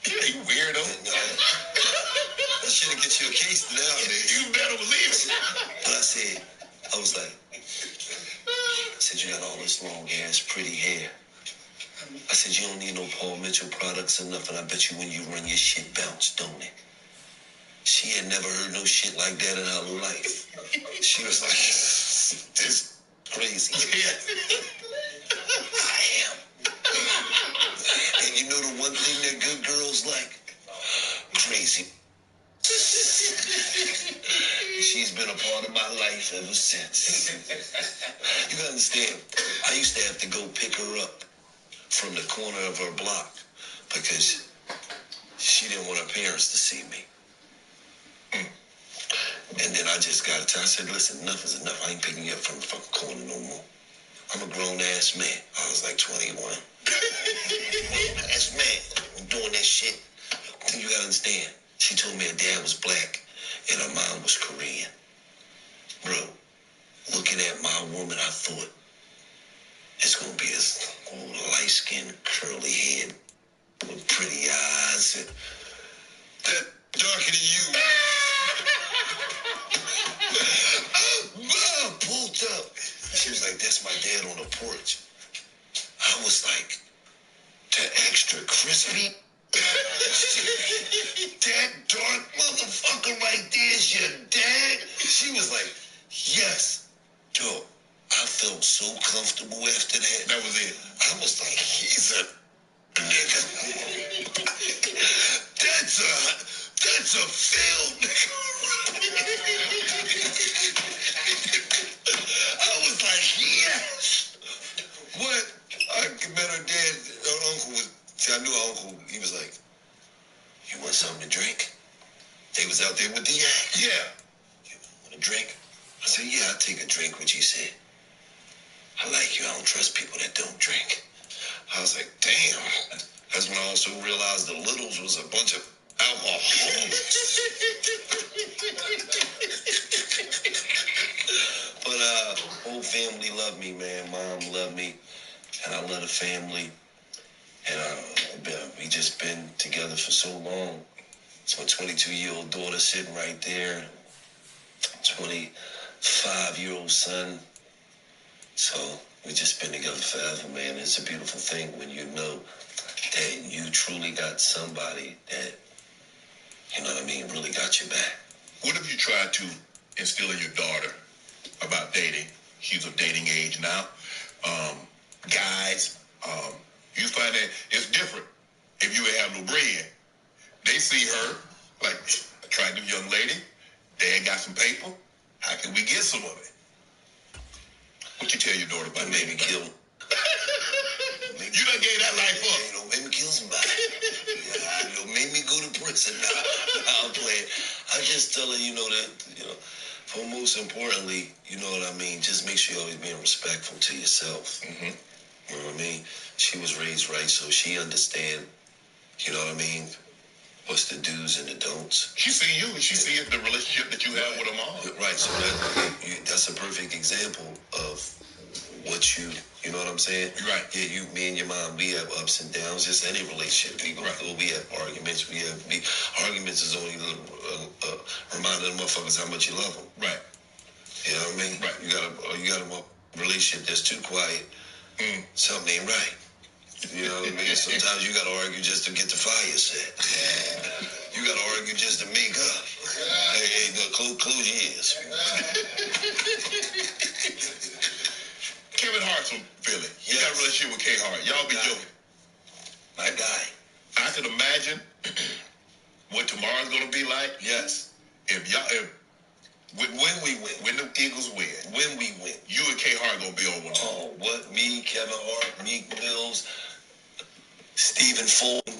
Yeah, you weirdo. That shit'll get you a case nowadays. You better believe it. But I was like, you got all this long ass, pretty hair. I said, you don't need no Paul Mitchell products or nothing. I bet you when you run your shit bounce, don't it? She had never heard no shit like that in her life. She was like, this crazy. I am. And you know the one thing that good girls like? Crazy. she's been a part of my life ever since. You gotta understand, I used to have to go pick her up from the corner of her block because she didn't want her parents to see me. And then I just got to tell her, I said, listen, enough is enough. I ain't picking you up from the fucking corner no more. I'm a grown-ass man. I was like 21. Grown-ass man. I'm doing that shit. Then you got to understand, she told me her dad was black and her mom was Korean. Bro, looking at my woman, I thought, it's going to be this old light-skinned, curly head with pretty eyes and that darker than you. I pulled up. She was like, that's my dad on the porch. I was like, the extra crispy? That dark motherfucker right there is your dad? She was like, yes. Yo, I felt so comfortable after that. That was it. I was like, he's a nigga. That's a failed nigga. I was like, yes. What? I met her dad. Her uncle was. See, I knew her uncle. He was like, you want something to drink? They was out there with the yak. Yeah. You want a drink? I said, yeah, I'll take a drink. What you said? I like you. I don't trust people that don't drink. I was like, damn. That's when I also realized the Littles was a bunch of alcoholics. But whole family loved me, man. Mom loved me, and I love the family. And we just been together for so long. It's my 22-year-old daughter sitting right there. 25-year-old son. So we just been together forever, man. It's a beautiful thing when you know that you truly got somebody that, you know what I mean, really got your back. What have you tried to instill in your daughter about dating? She's of dating age now. Guys, you find that it's different. If you ain't have no bread, they see her like, attractive young lady. Dad got some paper. How can we get some of it? What you tell your daughter about maybe kill? You done gave that life up. You know, maybe kill somebody. You know, maybe go to prison. I'll play it. I just tell her, you know, that, you know, for most importantly, you know what I mean, just make sure you're always being respectful to yourself. Mm-hmm. You know what I mean? She was raised right, so she understand, you know what I mean, what's the do's and the don'ts. She see you, and she see the relationship that you have with her mom. Right, so that's a perfect example of what you know what I'm saying? Right. Yeah, me and your mom, we have ups and downs, just any relationship. We go through, we have arguments. Arguments is only reminding the motherfuckers how much you love them. Right. You know what I mean? Right. You got a relationship that's too quiet. Something ain't right. You know what I mean? Sometimes you got to argue just to get the fire set. You got to argue just to make up. Hey, close your ears. Kevin Hart's from Philly. You got a relationship with K Hart. Y'all be joking. My guy. I could imagine what tomorrow's gonna be like. Yes. When we win, when the Eagles win, when we win, you and K Hart gonna be on one. Oh, what? Me, Kevin Hart, Meek Mills, Stephen Fulton.